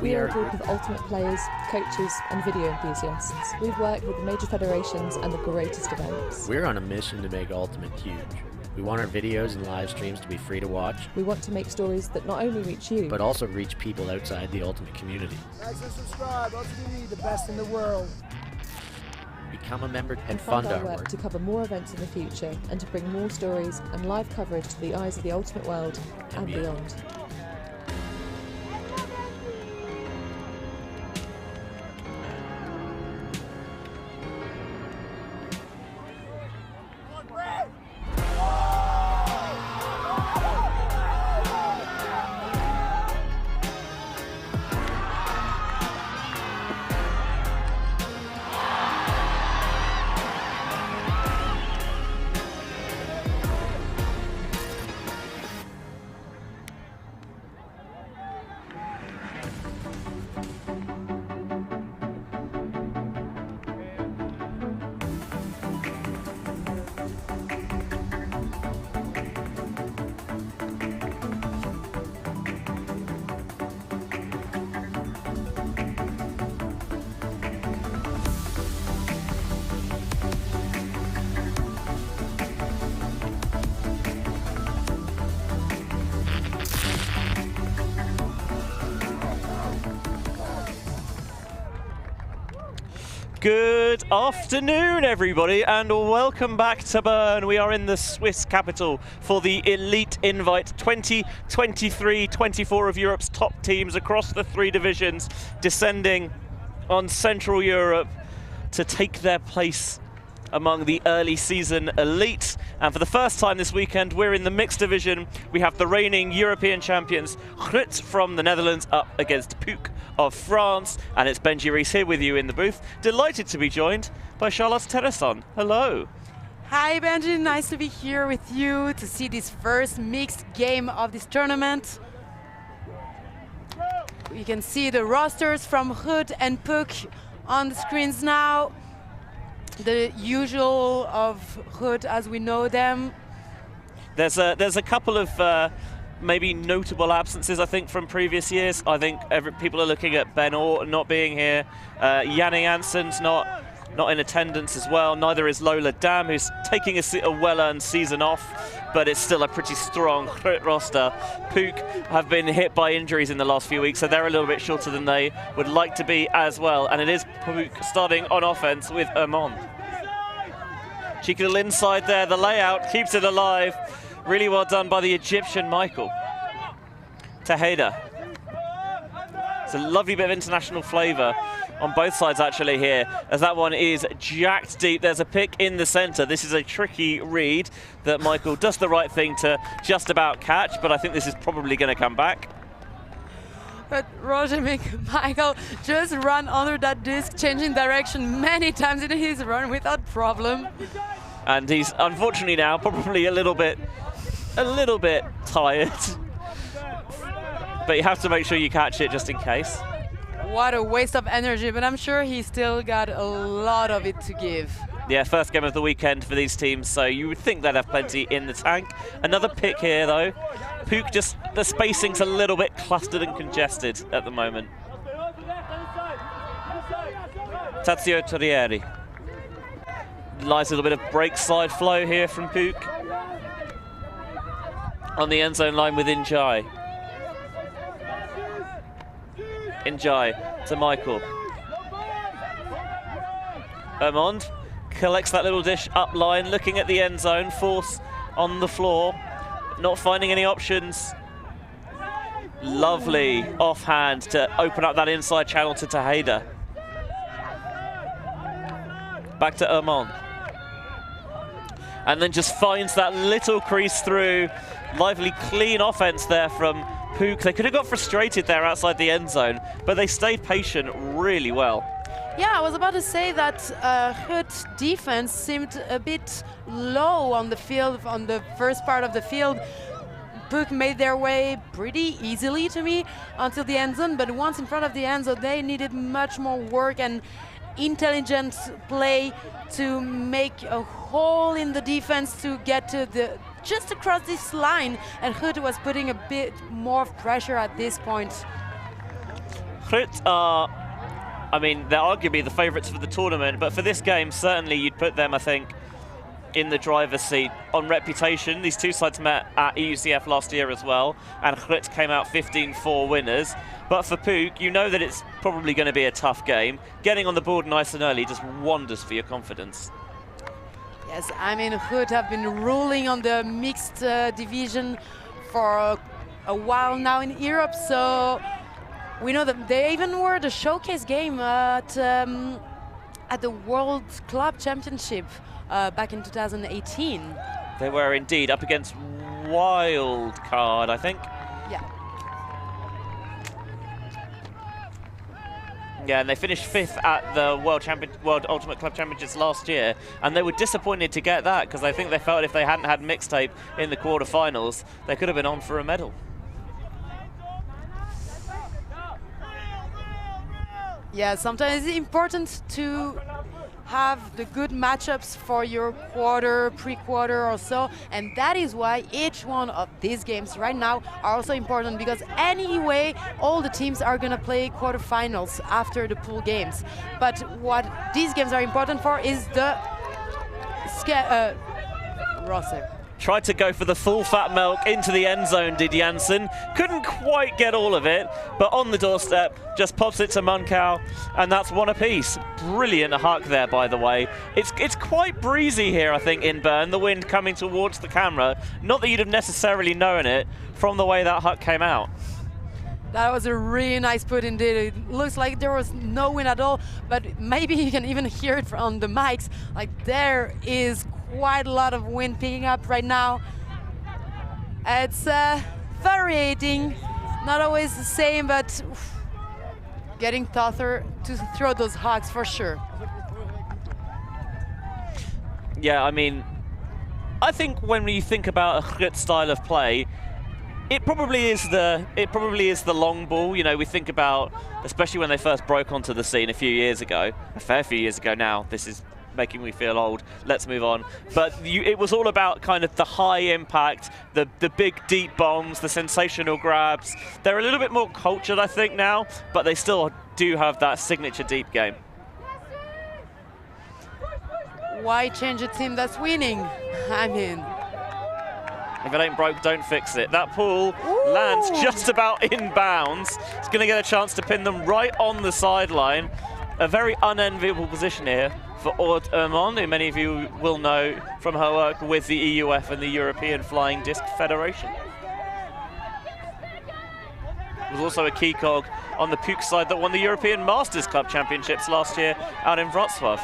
We are a group of ultimate players, coaches and video enthusiasts. We've worked with the major federations and the greatest events. We're on a mission to make Ultimate huge. We want our videos and live streams to be free to watch. We want to make stories that not only reach you, but also reach people outside the Ultimate community. Like and subscribe, ULTI.TV, the best in the world. Become a member and fund fund our work to cover more events in the future and to bring more stories and live coverage to the eyes of the Ultimate world and beyond. Good afternoon, everybody, and welcome back to Bern. We are in the Swiss capital for the Elite Invite 2023-24 of Europe's top teams across the three divisions, descending on Central Europe to take their place among the early season elite. And for the first time this weekend, we're in the mixed division. We have the reigning European champions GRUT from the Netherlands up against Pook of France. And it's Benji Rees here with you in the booth. Delighted to be joined by Charlotte Terresson. Hello. Hi Benji, nice to be here with you to see this first mixed game of this tournament. You can see the rosters from GRUT and Pook on the screens now. The usual of GRUT as we know them. There's a couple of maybe notable absences, I think, from previous years. I think people are looking at Ben Orton not being here. Janne Jansen's not in attendance as well. Neither is Lola Dam, who's taking a well-earned season off, but it's still a pretty strong GRUT roster. Pook have been hit by injuries in the last few weeks, so they're a little bit shorter than they would like to be as well. And it is Pook starting on offense with Armand. Cheeky little inside there, the layout keeps it alive. Really well done by the Egyptian Michael. Tejeda. It's a lovely bit of international flavour on both sides actually here, as that one is jacked deep. There's a pick in the centre. This is a tricky read that Michael does the right thing to just about catch, but I think this is probably going to come back. But Roger Michael just run under that disc, changing direction many times in his run without problem. And he's unfortunately now probably a little bit tired. But you have to make sure you catch it just in case. What a waste of energy, but I'm sure he still got a lot of it to give. Yeah, first game of the weekend for these teams, so you would think they'd have plenty in the tank. Another pick here though. Pook, just the spacing's a little bit clustered and congested at the moment. Tazio Torrieri. Nice little bit of break slide flow here from Pook. On the end zone line with Njai. Njai to Michael. Armand collects that little dish up line, looking at the end zone, force on the floor, not finding any options. Lovely offhand to open up that inside channel to Tejeda. Back to Armand. And then just finds that little crease through. Lively, clean offense there from Pook. They could have got frustrated there outside the end zone, but they stayed patient really well. Yeah, I was about to say that GRUT defense seemed a bit low on the field, on the first part of the field. Pook made their way pretty easily to me until the end zone, but once in front of the end zone, they needed much more work and intelligent play to make a hole in the defense to get to the just across this line, and GRUT was putting a bit more pressure at this point. GRUT are, I mean, they're arguably the favourites for the tournament, but for this game, certainly you'd put them, I think, in the driver's seat. On reputation, these two sides met at EUCF last year as well, and GRUT came out 15-4 winners. But for Pook, you know that it's probably going to be a tough game. Getting on the board nice and early does wonders for your confidence. Yes, I mean, GRUT have been ruling on the mixed division for a while now in Europe, so we know that they even were the showcase game at the World Club Championship back in 2018. They were indeed up against Wild Card, I think. Yeah. Yeah, and they finished 5th at the World Ultimate Club Championships last year, and they were disappointed to get that because I think they felt if they hadn't had mixtape in the quarterfinals, they could have been on for a medal. Yeah, sometimes it's important to have the good matchups for your quarter, pre-quarter or so, and that is why each one of these games right now are also important, because anyway all the teams are going to play quarterfinals after the pool games. But what these games are important for is the roster. Tried to go for the full fat milk into the end zone, did Janssen. Couldn't quite get all of it, but on the doorstep, just pops it to Munkau, and that's one apiece. Brilliant huck there, by the way. It's quite breezy here, I think, in Bern, the wind coming towards the camera. Not that you'd have necessarily known it from the way that huck came out. That was a really nice put indeed. It looks like there was no wind at all, but maybe you can even hear it from the mics. Like, there is quite a lot of wind picking up right now. It's variating, not always the same, but getting tougher to throw those hugs for sure. Yeah, I mean, I think when you think about a GRUT style of play, it probably is the long ball. You know, we think about, especially when they first broke onto the scene a few years ago, a fair few years ago now. This is making me feel old. Let's move on. But it was all about kind of the high impact, the big deep bombs, the sensational grabs. They're a little bit more cultured, I think, now, but they still do have that signature deep game. Why change a team that's winning? I mean, if it ain't broke, don't fix it. That pool lands just about in bounds. It's going to get a chance to pin them right on the sideline. A very unenviable position here for Aude Hermond, who many of you will know from her work with the EUF and the European Flying Disc Federation. Was also a key cog on the PUC side that won the European Masters Club Championships last year out in Wrocław.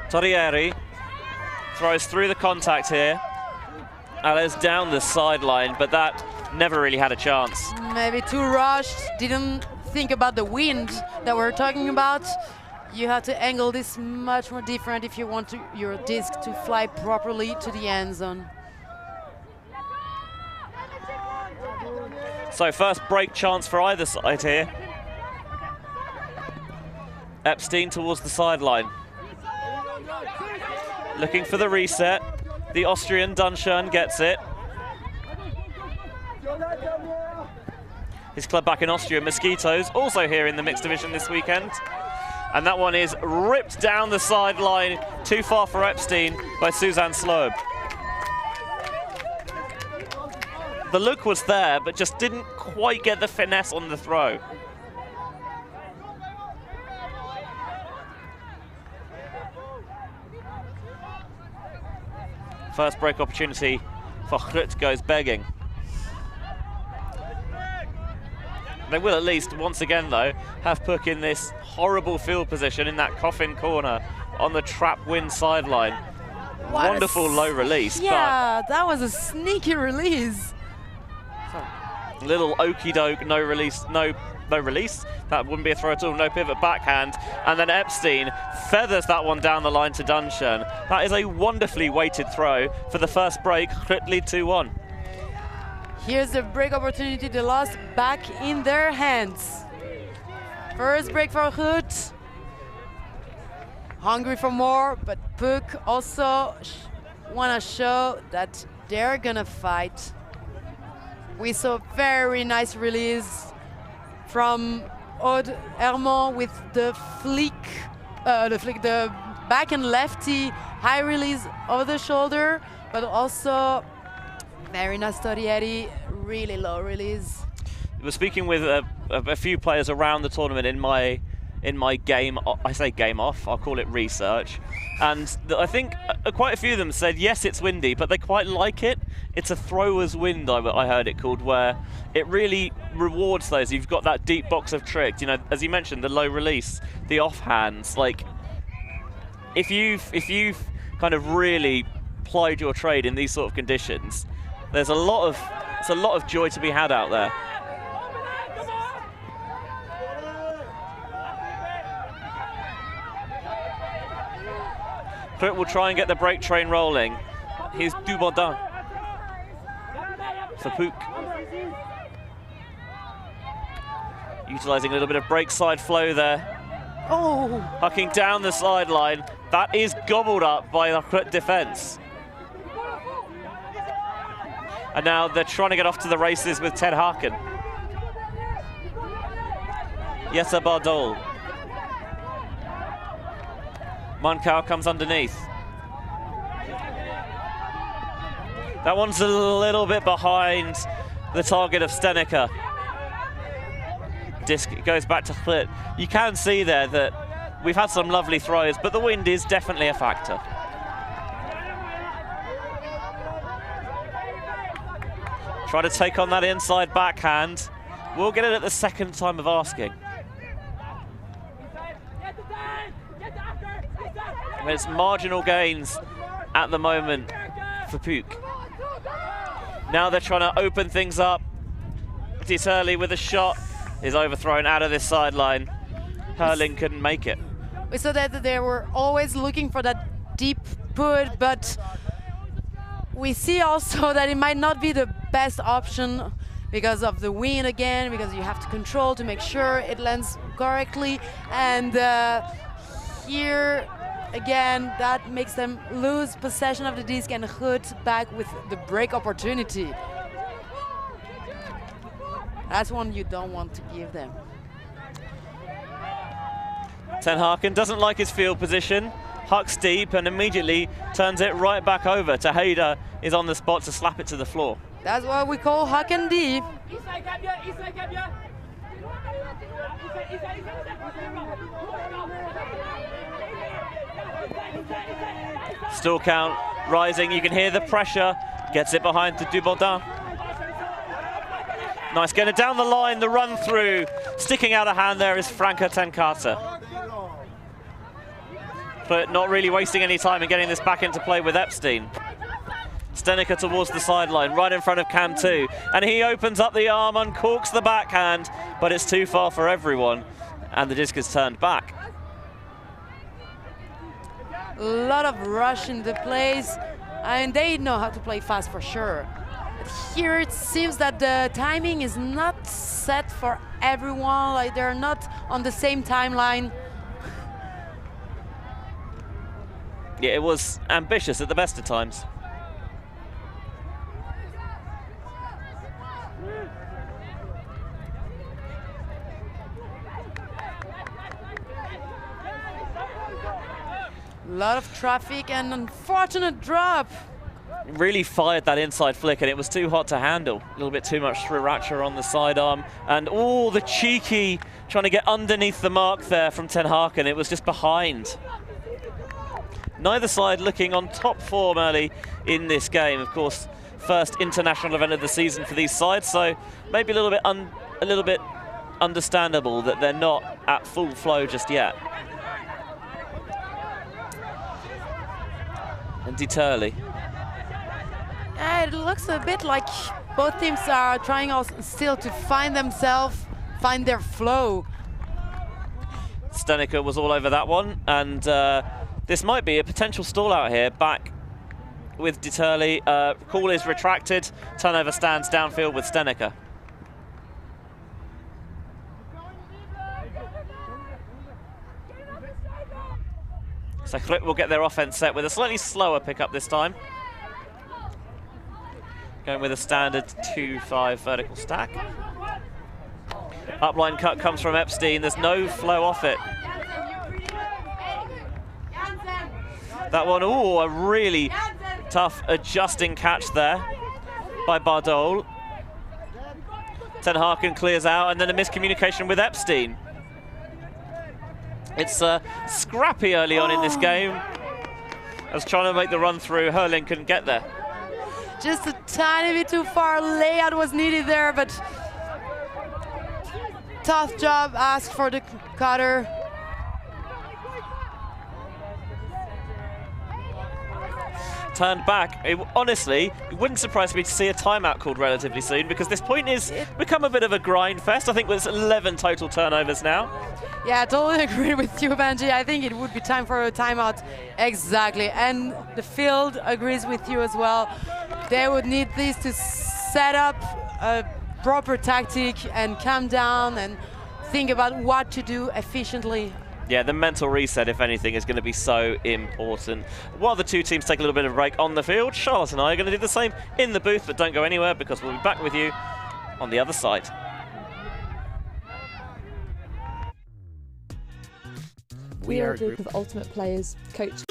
Torrieri throws through the contact here. Ales down the sideline, but that never really had a chance. Maybe too rushed, didn't think about the wind that we're talking about. You have to angle this much more different if you want your disc to fly properly to the end zone. So first break chance for either side here. Epstein towards the sideline. Looking for the reset. The Austrian Dunschern gets it. His club back in Austria, Mosquitoes, also here in the mixed division this weekend. And that one is ripped down the sideline, too far for Epstein by Suzanne Sloeb. The look was there, but just didn't quite get the finesse on the throw. First break opportunity for GRUT goes begging. They will at least, once again though, have Pook in this horrible field position in that coffin corner on the trap wind sideline. Wonderful low release. Yeah, that was a sneaky release. But little okey doke, no release. That wouldn't be a throw at all, no pivot backhand. And then Epstein feathers that one down the line to Dunschern. That is a wonderfully weighted throw for the first break. GRUT lead 2-1. Here's the break opportunity they lost back in their hands. First break for GRUT. Hungry for more, but Pook also want to show that they're gonna fight. We saw very nice release from Aude Hermand with the the back and lefty high release over the shoulder, but also very nice Torrieri, really low release. We're speaking with a few players around the tournament in my game. I say game off. I'll call it research, and I think quite a few of them said yes, it's windy, but they quite like it. It's a thrower's wind, I heard it called, where it really rewards those. You've got that deep box of tricks. You know, as you mentioned, the low release, the offhands. Like, if you've kind of really plied your trade in these sort of conditions, it's a lot of joy to be had out there. GRUT will try and get the break train rolling. Here's Dubaudin for Pook. Utilising a little bit of break side flow there. Oh! Hucking down the sideline. That is gobbled up by the GRUT defence. And now they're trying to get off to the races with Ten Haken. Yessa Bardol. Moncau comes underneath. That one's a little bit behind the target of Steneker. Disc goes back to GRUT. You can see there that we've had some lovely throws, but the wind is definitely a factor. Try to take on that inside backhand. We'll get it at the second time of asking. There's marginal gains at the moment for Pook. Now they're trying to open things up. Early with a shot is overthrown out of this sideline. Hurling couldn't make it. We saw that they were always looking for that deep put, but we see also that it might not be the best option because of the wind again, because you have to control to make sure it lands correctly. And here, again, that makes them lose possession of the disc and GRUT back with the break opportunity. That's one you don't want to give them. Ten Haken doesn't like his field position, hucks deep and immediately turns it right back over. Tejeda is on the spot to slap it to the floor. That's what we call huck and deep. Still count rising, you can hear the pressure, gets it behind to Dubaudin. Nice, getting down the line, the run through. Sticking out a hand there is Franca Tenkata. But not really wasting any time in getting this back into play with Epstein. Steneker towards the sideline, right in front of Cam 2. And he opens up the arm, uncorks the backhand, but it's too far for everyone. And the disc is turned back. A lot of rush in the plays, and they know how to play fast for sure. But here it seems that the timing is not set for everyone, like they're not on the same timeline. Yeah, it was ambitious at the best of times. A lot of traffic and unfortunate drop. Really fired that inside flick and it was too hot to handle. A little bit too much sriracha on the sidearm. And all the cheeky trying to get underneath the mark there from Ten Haken. It was just behind. Neither side looking on top form early in this game. Of course, first international event of the season for these sides, so maybe a little bit understandable that they're not at full flow just yet. And Turley. It looks a bit like both teams are trying still to find themselves, find their flow. Steneker was all over that one, and this might be a potential stall out here. Back with Turley. Call is retracted. Turnover stands downfield with Steneker. So GRUT will get their offense set with a slightly slower pickup this time. Going with a standard 2-5 vertical stack. Upline cut comes from Epstein. There's no flow off it. That one, ooh, a really tough adjusting catch there by Bardol. Ten Harken clears out, and then a miscommunication with Epstein. It's scrappy early on in this game. I was trying to make the run through. Herling couldn't get there. Just a tiny bit too far. Layout was needed there, but tough job asked for the cutter. Turned back. Honestly, it wouldn't surprise me to see a timeout called relatively soon, because this point is become a bit of a grind fest. I think there's 11 total turnovers now. Yeah, I totally agree with you, Benji. I think it would be time for a timeout. Exactly. And the field agrees with you as well. They would need this to set up a proper tactic and calm down and think about what to do efficiently. Yeah, the mental reset, if anything, is going to be so important. While the two teams take a little bit of a break on the field, Charlotte and I are going to do the same in the booth, but don't go anywhere because we'll be back with you on the other side. We are a group of ultimate players, coaches.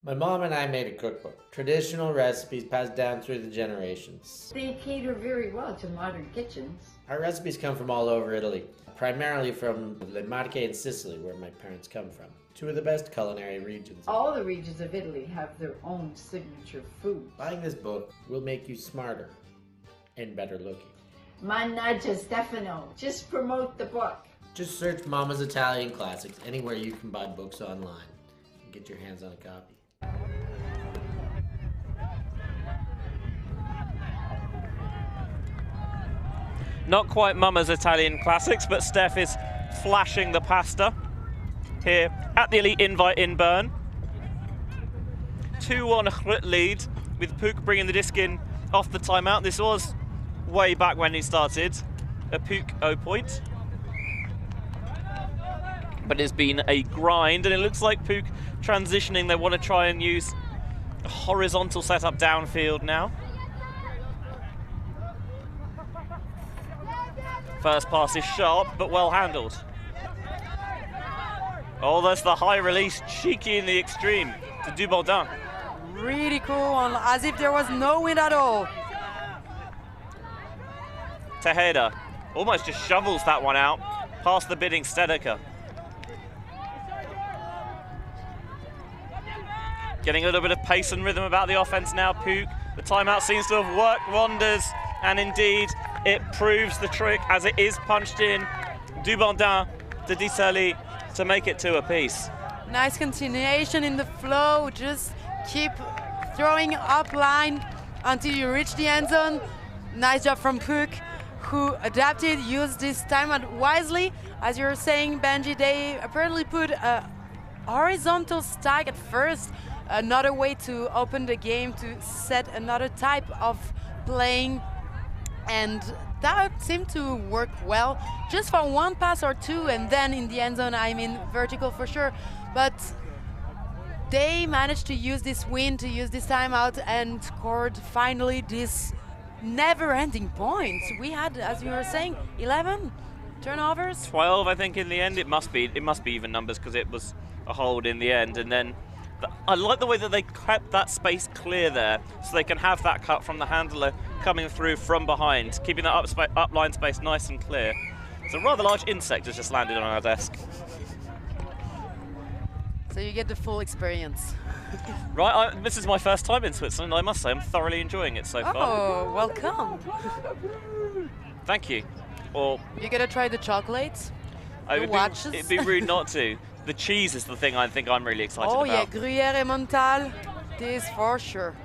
My mom and I made a cookbook, traditional recipes passed down through the generations. They cater very well to modern kitchens. Our recipes come from all over Italy, primarily from Le Marche in Sicily, where my parents come from. Two of the best culinary regions. All the regions of Italy have their own signature food. Buying this book will make you smarter and better looking. Mannaggia Stefano, just promote the book. Just search Mama's Italian Classics anywhere you can buy books online and get your hands on a copy. Not quite Mama's Italian Classics, but Steph is flashing the pasta here at the Elite Invite in Bern. 2-1 GRUT lead, with Pook bringing the disc in off the timeout. This was way back when he started, a Pook 0 point. But it's been a grind, and it looks like Pook transitioning. They want to try and use a horizontal setup downfield now. First pass is sharp, but well handled. Oh, that's the high release, cheeky in the extreme to Dubaudin. Really cool, as if there was no wind at all. Tejeda almost just shovels that one out past the bidding Stedeker. Getting a little bit of pace and rhythm about the offense now, Pook. The timeout seems to have worked wonders, and indeed it proves the trick as it is punched in. Dubaudin to Disali to make it 2 apiece. Nice continuation in the flow, just keep throwing up line until you reach the end zone. Nice job from Pook, who adapted, used this timeout wisely. As you were saying, Benji, they apparently put a horizontal stack at first, another way to open the game, to set another type of playing, and that seemed to work well, just for one pass or two, and then in the end zone, I mean vertical for sure, but they managed to use this win, to use this timeout, and scored finally this never-ending points. We had, as you were saying, 11 turnovers? 12, I think, in the end. It must be even numbers, because it was a hold in the end, and then I like the way that they kept that space clear there, so they can have that cut from the handler coming through from behind, keeping that up line space nice and clear. So a rather large insect has just landed on our desk. So you get the full experience. Right, this is my first time in Switzerland. I must say I'm thoroughly enjoying it so far. Oh, welcome. Thank you. Or you gonna try the chocolates? The watches? It'd be rude not to. The cheese is the thing I think I'm really excited Oh about. yeah, Gruyère et Montal, this for sure.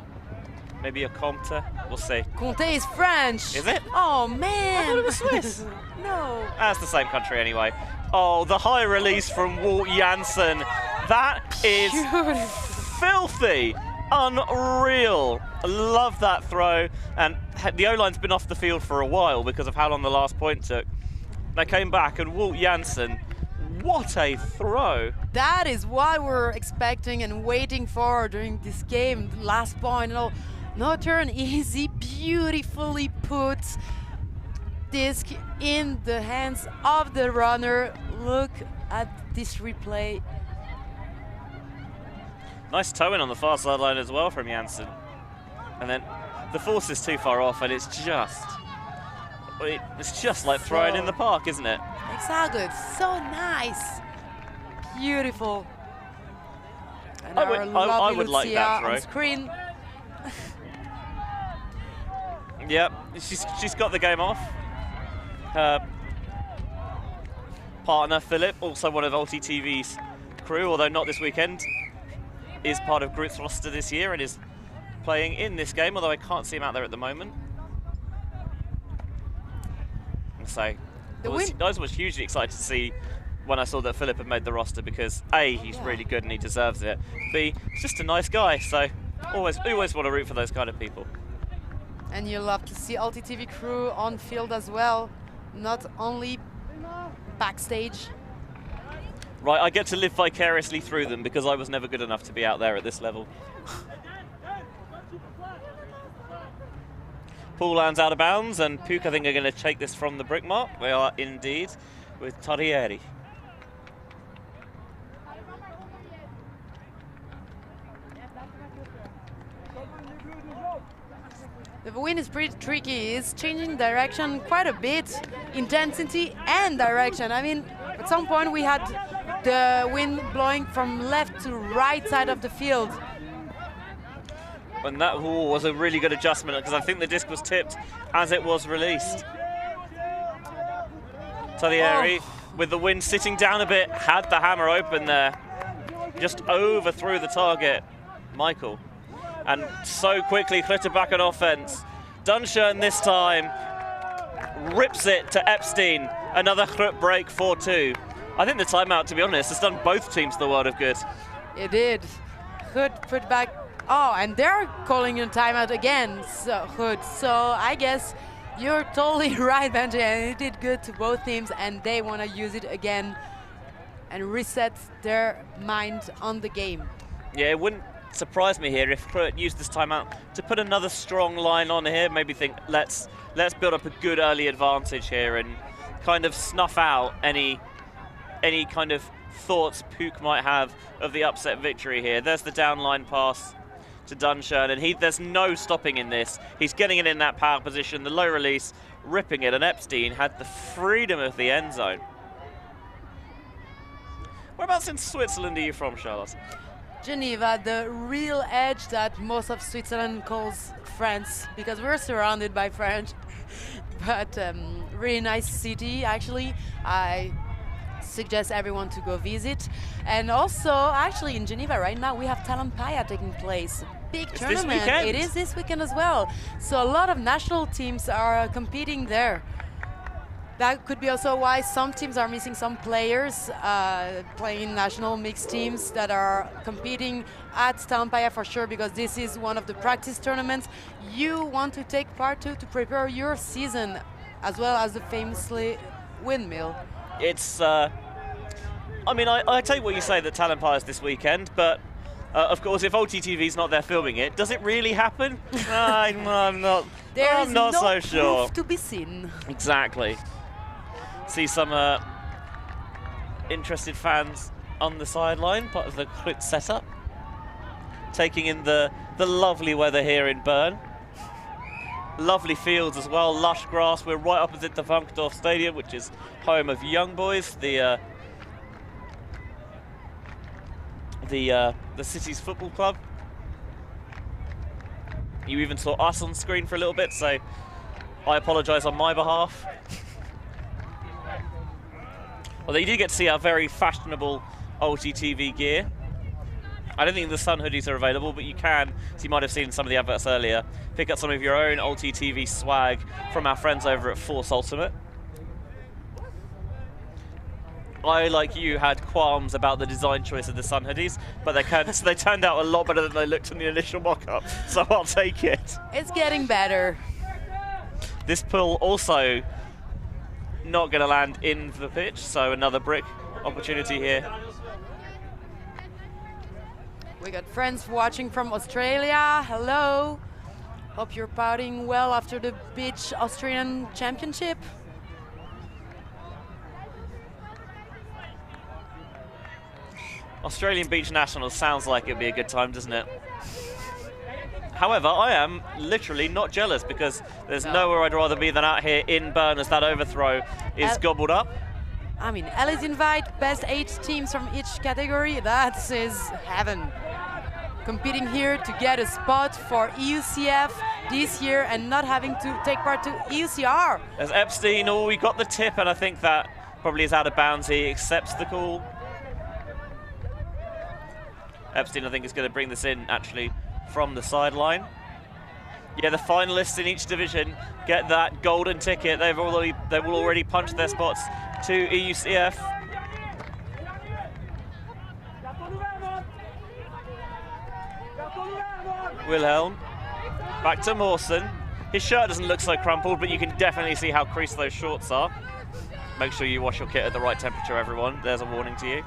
Maybe a Comte, we'll see. Comté is French. Is it? Oh man. I thought it was Swiss. No. That's the same country anyway. Oh, the high release from Walt Janssen. That is filthy. Unreal. I love that throw. And the O-line's been off the field for a while because of how long the last point took. They came back and Walt Janssen, what a throw. That is what we're expecting and waiting for during this game. Last point, no turn, easy, beautifully put. Disc in the hands of the runner. Look at this replay. Nice toe in on the far sideline as well from Janssen. And then the force is too far off and it's just like throwing in the park, isn't it? Exactly, it's so nice. Beautiful. And I would like that throw. On screen. Yep, she's got the game off. Her partner, Philip, also one of ULTI.TV's crew, although not this weekend, is part of GRUT's roster this year and is playing in this game, although I can't see him out there at the moment. And so I was hugely excited to see when I saw that Philip had made the roster because A, he's really good and he deserves it. B, he's just a nice guy, so always want to root for those kind of people. And you love to see ULTI.TV crew on field as well, not only backstage. Right, I get to live vicariously through them because I was never good enough to be out there at this level. Pool lands out of bounds, and Pook, I think, are going to take this from the brick mark. They are indeed, with Torrieri. The wind is pretty tricky. It's changing direction quite a bit, intensity and direction. I mean, at some point we had the wind blowing from left to right side of the field. And that was a really good adjustment because I think the disc was tipped as it was released. Torrieri, with the wind sitting down a bit, had the hammer open there. Just overthrew the target, Michael. And so quickly, Clutter back on offense. Dunshern this time rips it to Epstein. Another GRUT break, 4-2. I think the timeout, to be honest, has done both teams the world of good. It did. GRUT put back. Oh, and they're calling a timeout again, GRUT. So I guess you're totally right, Benji. And it did good to both teams, and they want to use it again and reset their mind on the game. Yeah, it wouldn't surprise me here if GRUT used this timeout to put another strong line on here. Maybe think let's build up a good early advantage here and kind of snuff out any kind of thoughts Pook might have of the upset victory here. There's the downline pass to Dunshern, and there's no stopping in this. He's getting it in that power position, the low release, ripping it, and Epstein had the freedom of the end zone. Whereabouts in Switzerland are you from, Charlotte? Geneva, the real edge that most of Switzerland calls France, because we're surrounded by French. But really nice city, actually. I suggest everyone to go visit. And also, actually, in Geneva right now, we have Talampaya taking place. Big tournament. This weekend. It is this weekend as well. So a lot of national teams are competing there. That could be also why some teams are missing some players playing national mixed teams that are competing at Talampaya for sure, because this is one of the practice tournaments you want to take part to prepare your season, as well as the famously windmill. It's, I mean, I take what you say that Talampaya is this weekend, but of course, if ULTI.TV is not there filming it, does it really happen? I'm not so sure. Proof to be seen. Exactly. See some interested fans on the sideline, part of the GRUT setup, taking in the lovely weather here in Bern. Lovely fields as well, lush grass. We're right opposite the Funkdorf Stadium, which is home of Young Boys, the city's football club. You even saw us on screen for a little bit, so I apologise on my behalf. Although you do get to see our very fashionable ULTI.TV gear. I don't think the sun hoodies are available, but you can, so you might have seen some of the adverts earlier, pick up some of your own ULTI.TV swag from our friends over at Force Ultimate. I, like you, had qualms about the design choice of the sun hoodies, but they turned out a lot better than they looked in the initial mock-up, so I'll take it. It's getting better. This pull also not going to land in the pitch, so another brick opportunity here. We got friends watching from Australia. Hello. Hope you're partying well after the Beach Australian Championship. Australian Beach Nationals sounds like it'd be a good time, doesn't it? However, I am literally not jealous because there's nowhere I'd rather be than out here in Bern as that overthrow is gobbled up. I mean, Ellie's invite, best 8 teams from each category, that is heaven. Competing here to get a spot for EUCF this year and not having to take part to EUCR. As Epstein, oh, we got the tip, and I think that probably is out of bounds. He accepts the call. Epstein, I think, is going to bring this in, actually, from the sideline. Yeah, the finalists in each division get that golden ticket. They will already punch their spots to EUCF. Wilhelm, back to Mawson. His shirt doesn't look so crumpled, but you can definitely see how creased those shorts are. Make sure you wash your kit at the right temperature, everyone. There's a warning to you.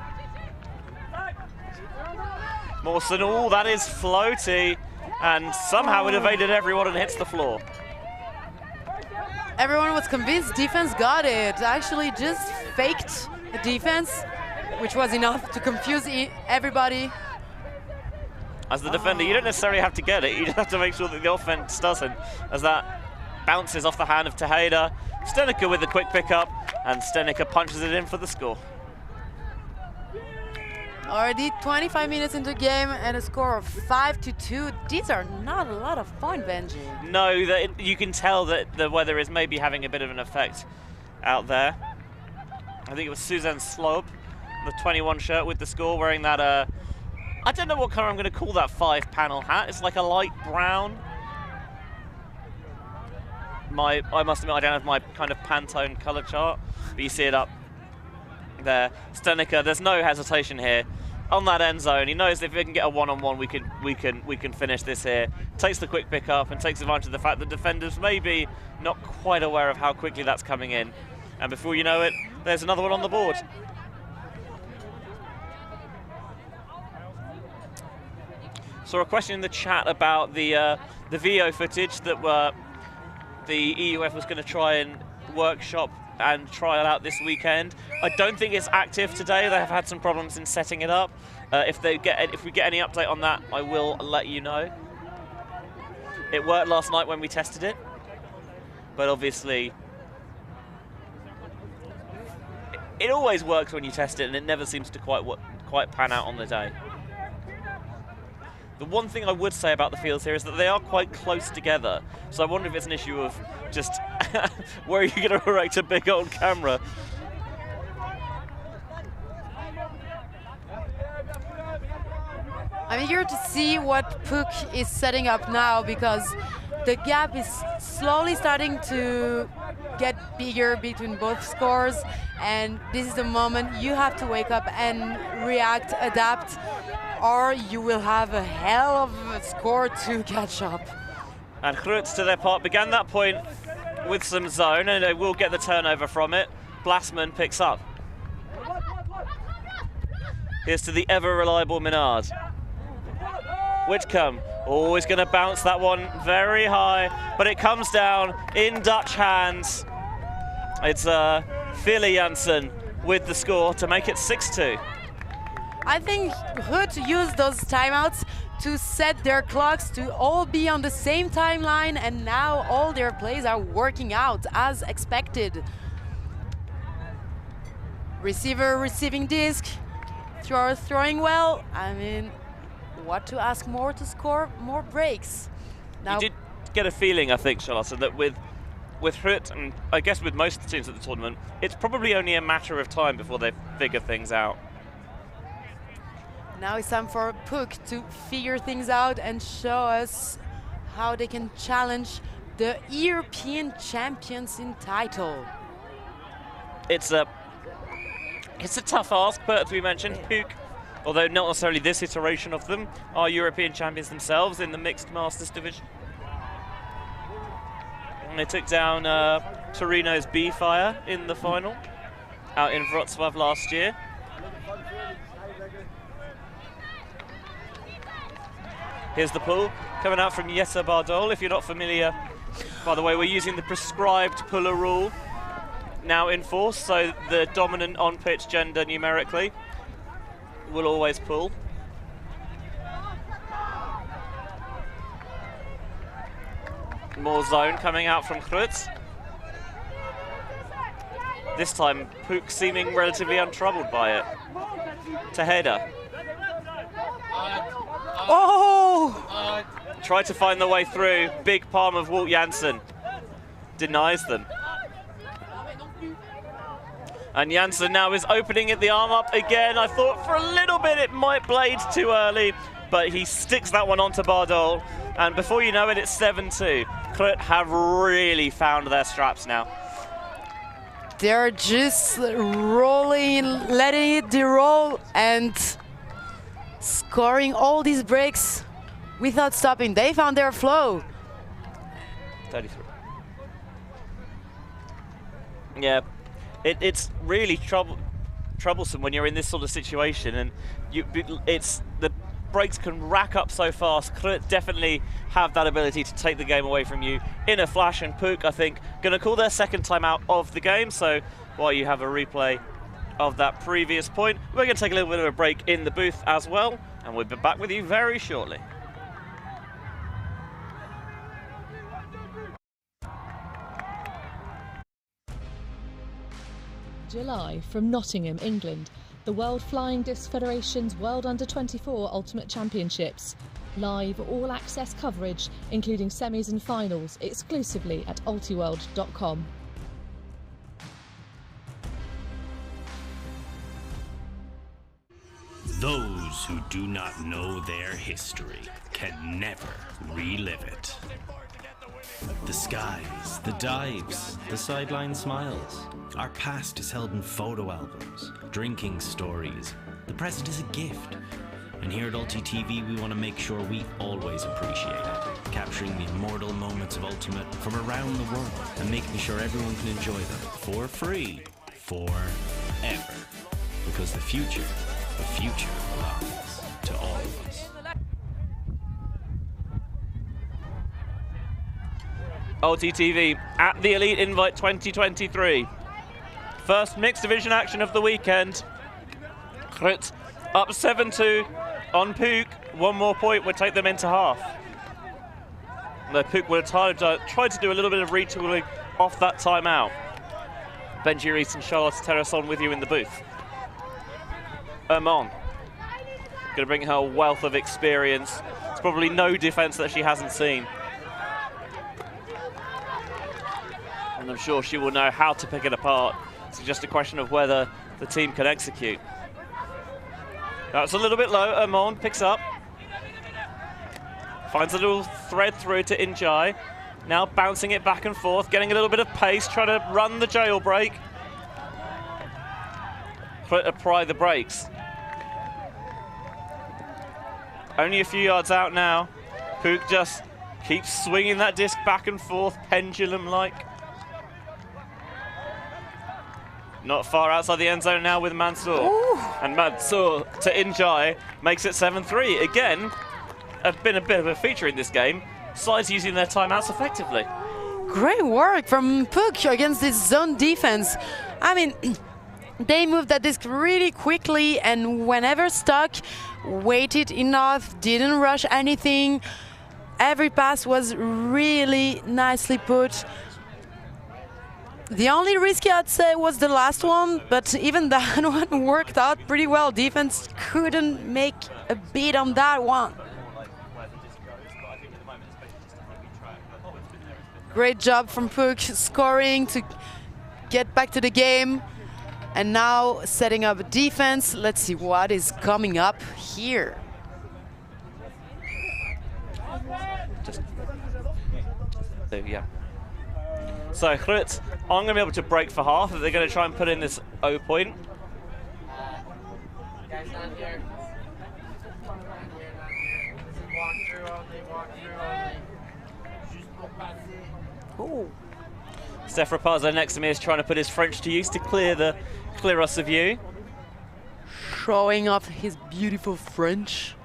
Mawson, oh, that is floaty, and somehow it evaded everyone and hits the floor. Everyone was convinced defense got it. Actually just faked the defense, which was enough to confuse everybody. As the defender, you don't necessarily have to get it, you just have to make sure that the offense doesn't, as that bounces off the hand of Tejeda. Stenica with the quick pickup, and Stenica punches it in for the score. Already 25 minutes into the game and a score of 5-2. These are not a lot of fun, Benji. No, you can tell that the weather is maybe having a bit of an effect out there. I think it was Suzanne Slob, the 21 shirt with the score, wearing that, I don't know what color I'm going to call that 5-panel hat. It's like a light brown. I must admit, I don't have my kind of Pantone color chart, but you see it up there. Stenica, there's no hesitation here on that end zone. He knows if we can get a one-on-one, we can finish this here. Takes the quick pick up and takes advantage of the fact that defenders may be not quite aware of how quickly that's coming in. And before you know it, there's another one on the board. Saw a question in the chat about the VO footage that the EUF was going to try and workshop and trial out this weekend. I don't think it's active today. They have had some problems in setting it up. If we get any update on that, I will let you know. It worked last night when we tested it, but obviously it always works when you test it, and it never seems to quite pan out on the day. The one thing I would say about the fields here is that they are quite close together. So I wonder if it's an issue of just where are you going to erect a big old camera? I'm eager to see what Pook is setting up now, because the gap is slowly starting to get bigger between both scores, and this is the moment you have to wake up and react, adapt, or you will have a hell of a score to catch up. And GRUT, to their part, began that point with some zone, and they will get the turnover from it. Blasman picks up. Here's to the ever-reliable Minard. Whitcomb, always going to bounce that one very high, but it comes down in Dutch hands. It's Philly Janssen with the score to make it 6-2. I think GRUT used those timeouts to set their clocks to all be on the same timeline, and now all their plays are working out as expected. Receiver receiving disc, thrower throwing well. I mean, what to ask more to score more breaks? Now, you did get a feeling, I think, Charlotte, that with GRUT, and I guess with most teams at the tournament, it's probably only a matter of time before they figure things out. Now it's time for Pook to figure things out and show us how they can challenge the European champions in title. It's a tough ask, but as we mentioned, Pook, although not necessarily this iteration of them, are European champions themselves in the mixed masters division. And they took down Torino's B-Fire in the final, out in Wrocław last year. Here's the pull, coming out from Jette Bardol. If you're not familiar, by the way, we're using the prescribed puller rule now in force, so the dominant on-pitch gender numerically will always pull. More zone coming out from GRUT. This time, Pook seeming relatively untroubled by it. To header. Oh! Try to find the way through. Big palm of Walt Janssen. Denies them. And Janssen now is opening it the arm up again. I thought for a little bit it might blade too early, but he sticks that one onto Bardol. And before you know it, it's 7-2. GRUT have really found their straps now. They're just rolling, letting it de-roll, and scoring all these breaks without stopping. They found their flow. 33. Yeah, it's really troublesome when you're in this sort of situation, and the breaks can rack up so fast. GRUT definitely have that ability to take the game away from you in a flash, and Pook, I think, going to call their second time out of the game. So while you have a replay of that previous point, we're going to take a little bit of a break in the booth as well, and we'll be back with you very shortly. July from Nottingham, England. The World Flying Disc Federation's World Under-24 Ultimate Championships. Live all-access coverage, including semis and finals, exclusively at ULTI.TV. Those who do not know their history can never relive it. The skies, the dives, the sideline smiles. Our past is held in photo albums, drinking stories. The present is a gift. And here at ULTI.TV, we want to make sure we always appreciate it, capturing the immortal moments of Ultimate from around the world and making sure everyone can enjoy them for free, forever. Because the future belongs to all of us. ULTI.TV at the Elite Invite 2023. First mixed division action of the weekend. GRUT up 7-2 on Pook. One more point would take them into half. The Pook would have tried to do a little bit of retooling off that timeout. Benji Reese and Charlotte Terrason with you in the booth. Ermon, going to bring her wealth of experience. It's probably no defense that she hasn't seen. And I'm sure she will know how to pick it apart. It's just a question of whether the team can execute. That's a little bit low. Ermon picks up. Finds a little thread through to Injai. Now bouncing it back and forth, getting a little bit of pace, trying to run the jailbreak. Apply the brakes. Only a few yards out now. Pook just keeps swinging that disc back and forth, pendulum-like. Not far outside the end zone now with Mansour. Ooh. And Mansour to Injai makes it 7-3. Again, been a bit of a feature in this game. Sides using their timeouts effectively. Great work from Pook against this zone defense. I mean, they moved that disc really quickly, and whenever stuck, waited enough, didn't rush anything. Every pass was really nicely put. The only risky, I'd say, was the last one, but even that one worked out pretty well. Defense couldn't make a beat on that one. Great job from Pook, scoring to get back to the game. And now setting up defense. Let's see what is coming up here. Yeah. So GRUT, I'm going to be able to break for half. They're going to try and put in this O point. Guys, not here. Oh. Steph Rapazzo next to me is trying to put his French to use to clear us of view. Showing off his beautiful French.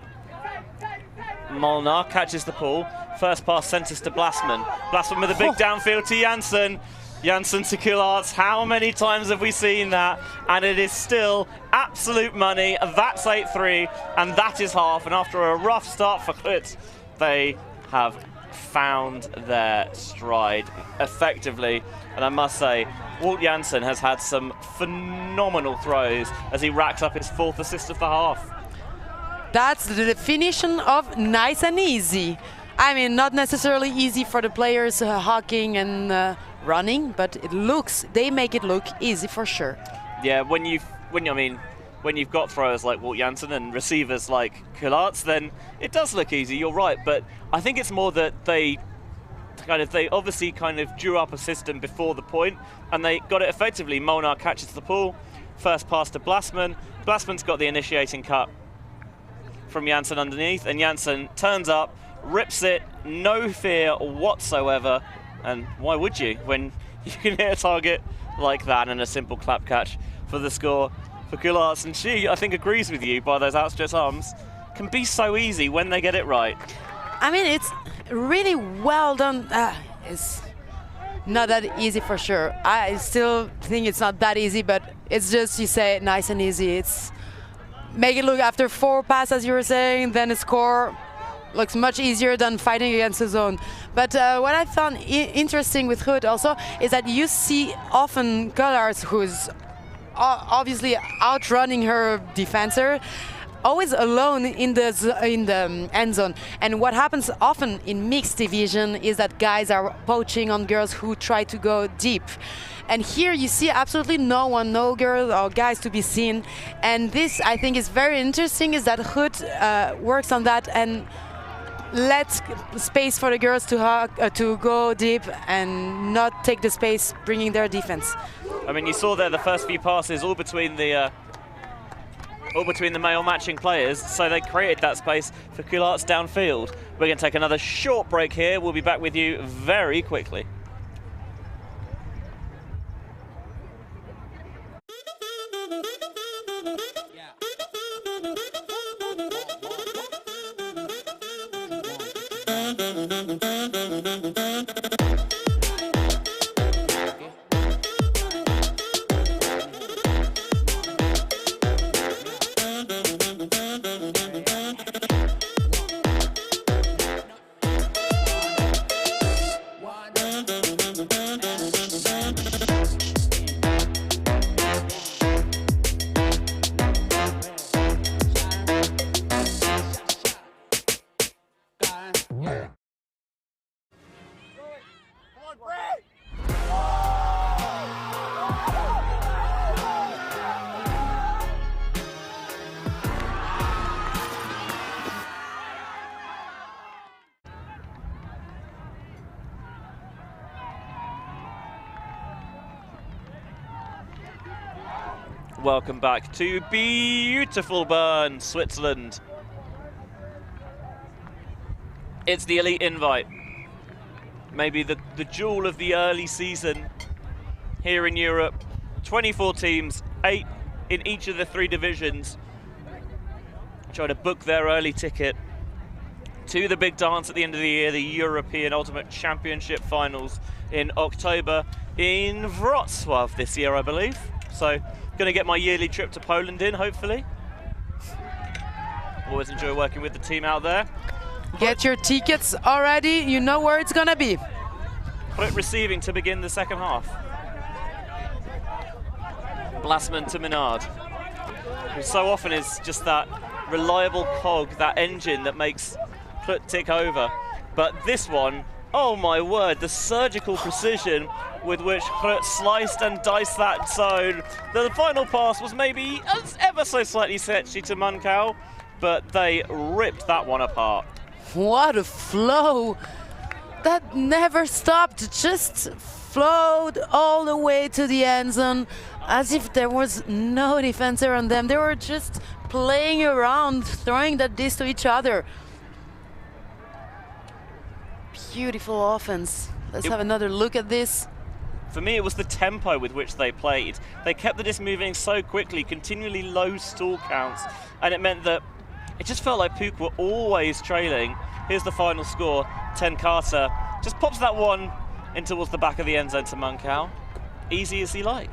Molnar catches the ball. First pass centres to Blasman. Blasman with a big downfield to Janssen. Janssen to Coulthard. How many times have we seen that? And it is still absolute money. That's 8-3, and that is half. And after a rough start for GRUT, they have found their stride effectively. And I must say, Walt Janssen has had some phenomenal throws as he racks up his 4th assist of the half. That's the definition of nice and easy. I mean, not necessarily easy for the players hawking and running, but they make it look easy for sure. Yeah, when you've got throwers like Walt Janssen and receivers like Coulthard, then it does look easy. You're right, but I think it's more that they obviously kind of drew up a system before the point, and they got it effectively. Molnar catches the ball, first pass to Blasman. Blasman's got the initiating cut from Janssen underneath, and Janssen turns up, rips it, no fear whatsoever. And why would you when you can hit a target like that, and a simple clap catch for the score for Coulthard. And she, I think, agrees with you by those outstretched arms. Can be so easy when they get it right. I mean, it's really well done. It's not that easy for sure. I still think it's not that easy, but it's just, you say, nice and easy. It's make it look after 4 passes, as you were saying, then a score looks much easier than fighting against the zone. But what I found interesting with GRUT also is that you see often Coulthard, who's obviously outrunning her defender, always alone in the end zone. And what happens often in mixed division is that guys are poaching on girls who try to go deep. And here you see absolutely no one, no girls or guys to be seen. And this, I think, is very interesting, is that GRUT works on that and lets space for the girls to go deep and not take the space, bringing their defense. I mean, you saw there the first few passes all between the male matching players, so they created that space for Coulthard's downfield. We're going to take another short break here. We'll be back with you very quickly. Welcome back to beautiful Bern, Switzerland. It's the Elite Invite. Maybe the jewel of the early season here in Europe. 24 teams, 8 in each of the 3 divisions, trying to book their early ticket to the big dance at the end of the year, the European Ultimate Championship Finals in October in Wrocław this year, I believe. So, going to get my yearly trip to Poland in, hopefully. Always enjoy working with the team out there. Get your tickets already, you know where it's going to be. GRUT receiving to begin the second half. Blasman to Menard, who so often is just that reliable cog, that engine that makes GRUT tick over. But this one Oh my word, the surgical precision with which GRUT sliced and diced that zone. The final pass was maybe ever so slightly sketchy to Munkau, but they ripped that one apart. What a flow! That never stopped, just flowed all the way to the end zone as if there was no defense around them. They were just playing around, throwing that disc to each other. Beautiful offense. Let's have another look at this. For me, it was the tempo with which they played. They kept the disc moving so quickly, continually low stall counts, and it meant that it just felt like Pook were always trailing. Here's the final score. 10 Carter just pops that one in towards the back of the end zone to Munkau. Easy as he like.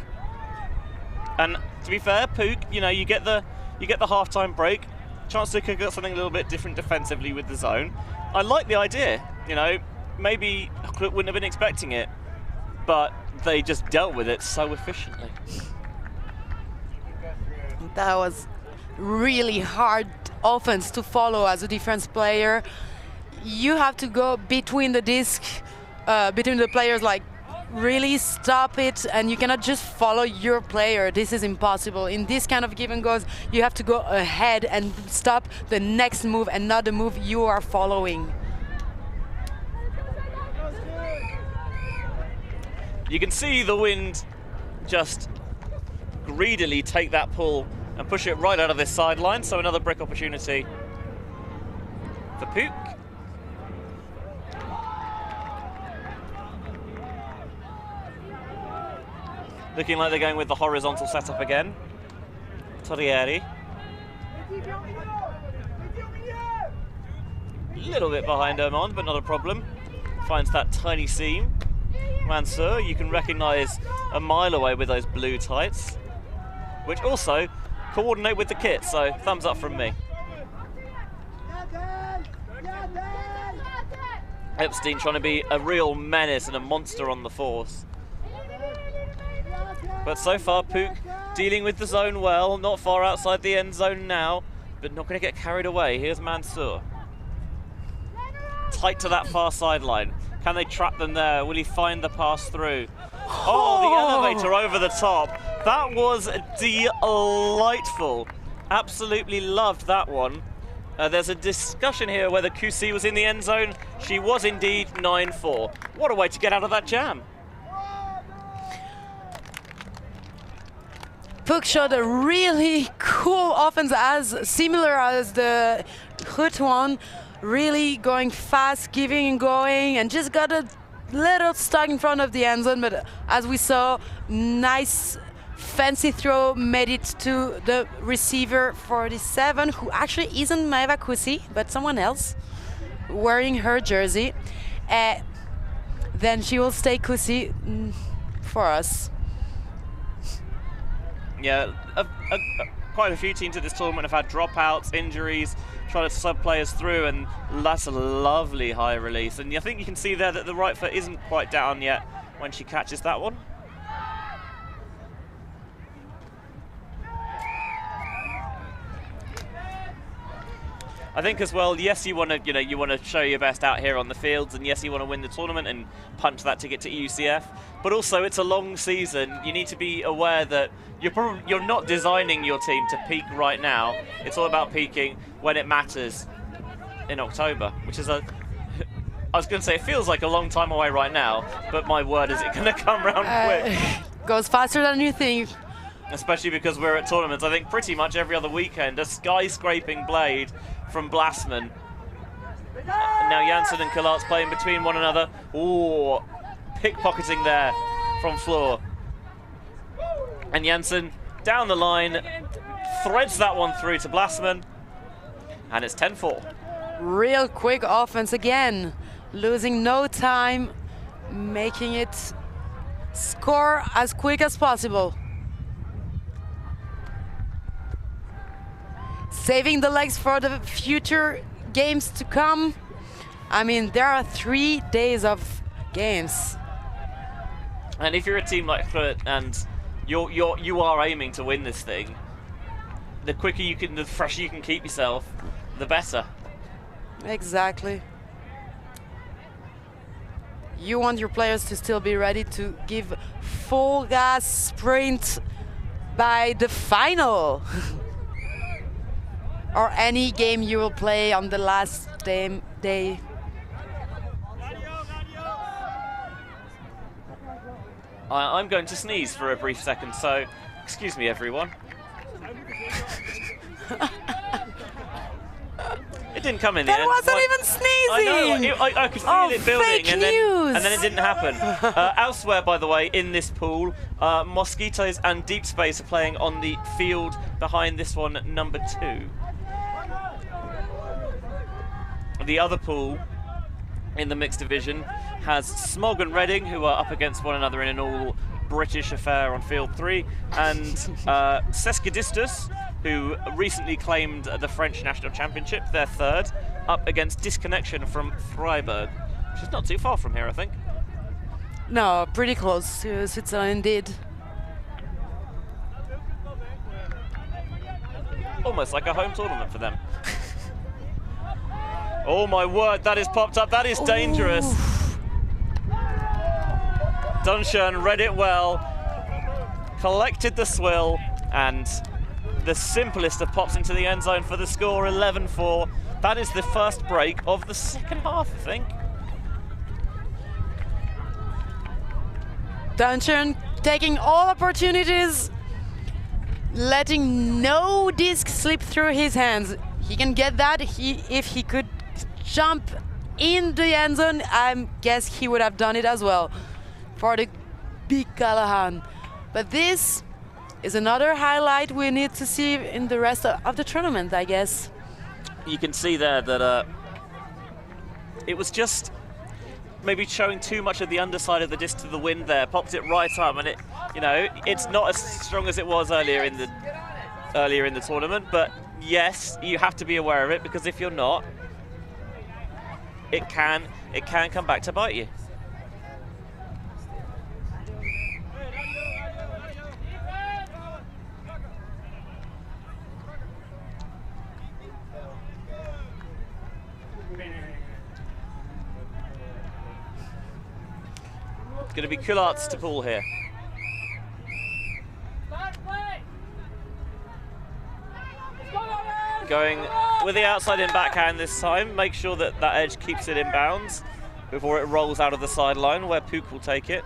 And to be fair, Pook, you know, you get the halftime break, chance to cook up something a little bit different defensively with the zone. I like the idea. You know, maybe GRUT wouldn't have been expecting it, but they just dealt with it so efficiently. That was really hard offense to follow as a defense player. You have to go between the disc, between the players, like really stop it, and you cannot just follow your player. This is impossible. In this kind of give and goes, you have to go ahead and stop the next move and not the move you are following. You can see the wind just greedily take that pull and push it right out of this sideline, so another brick opportunity for Pook. Looking like they're going with the horizontal setup again. Torrieri. A little bit behind Oman, but not a problem. Finds that tiny seam. Mansour, you can recognise a mile away with those blue tights, which also coordinate with the kit, so thumbs up from me. Epstein trying to be a real menace and a monster on the force. But so far, Pook dealing with the zone well, not far outside the end zone now, but not going to get carried away. Here's Mansour. Tight to that far sideline. Can they trap them there? Will he find the pass through? Oh, the elevator over the top. That was delightful. Absolutely loved that one. There's a discussion here whether QC was in the end zone. She was indeed 9-4. What a way to get out of that jam. Pook showed a really cool offense, as similar as the GRUT one. Really going fast, giving and going, and just got a little stuck in front of the end zone. But as we saw, nice fancy throw made it to the receiver 47, who actually isn't Maeva Kusi, but someone else wearing her jersey. Then she will stay Kusi for us. Yeah, quite a few teams at this tournament have had dropouts, injuries, trying to sub players through, and that's a lovely high release. And I think you can see there that the right foot isn't quite down yet when she catches that one. I think as well, yes, you want to show your best out here on the fields, and yes, you want to win the tournament and punch that ticket to EUCF. But also, it's a long season. You need to be aware that you're not designing your team to peak right now. It's all about peaking when it matters in October, which is I was going to say, it feels like a long time away right now, but my word, is it going to come round quick? Goes faster than you think. Especially because we're at tournaments, I think pretty much every other weekend. A skyscraping blade from Blasman. Now Janssen and Kalat's playing between one another. Ooh, pickpocketing there from Floor. And Janssen down the line, threads that one through to Blasman. And it's 10-4. Real quick offense again. Losing no time, making it score as quick as possible. Saving the legs for the future games to come. I mean, there are 3 days of games. And if you're a team like GRUT and you are aiming to win this thing, the quicker you can, the fresher you can keep yourself, the better. Exactly. you want your players to still be ready to give full gas sprint by the final. Or any game you will play on the last day. I'm going to sneeze for a brief second, so excuse me, everyone. It didn't come in the end. That wasn't even sneezing! I know, I could feel it building, fake and then it didn't happen. Elsewhere, by the way, in this pool, Mosquitoes and Deep Space are playing on the field behind this one, number 2. The other pool in the mixed division has Smog and Reading, who are up against one another in an all-British affair on field 3, and Sesquidistus, who recently claimed the French National Championship, their 3rd, up against Disconnection from Freiburg, which is not too far from here, I think. No, pretty close to Switzerland indeed. Almost like a home tournament for them. Oh my word, that is popped up, that is dangerous. Dunshern read it well, collected the swill, and the simplest of pops into the end zone for the score, 11-4. That is the first break of the second half, I think. Dunshern taking all opportunities, letting no disc slip through his hands. He can get that if he could jump in the end zone. I guess he would have done it as well for the big Callahan. But this is another highlight we need to see in the rest of the tournament, I guess. You can see there that it was just maybe showing too much of the underside of the disc to the wind there. Popped it right up, and it's not as strong as it was earlier in the tournament. But yes, you have to be aware of it, because if you're not, it can come back to bite you. It's going to be Coulart's to pull here. Going with the outside in backhand this time. Make sure that that edge keeps it in bounds before it rolls out of the sideline, where Pook will take it.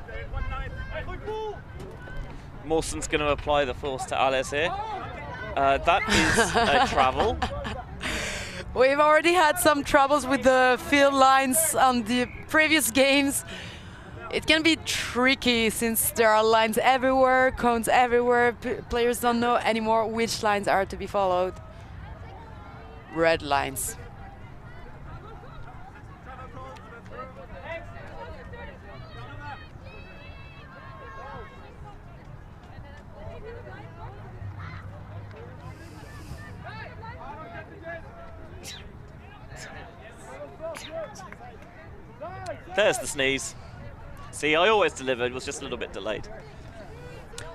Mawson's going to apply the force to Alice here. That is a travel. We've already had some troubles with the field lines on the previous games. It can be tricky since there are lines everywhere, cones everywhere. Players don't know anymore which lines are to be followed. Red lines. There's the sneeze. See, I always delivered, was just a little bit delayed.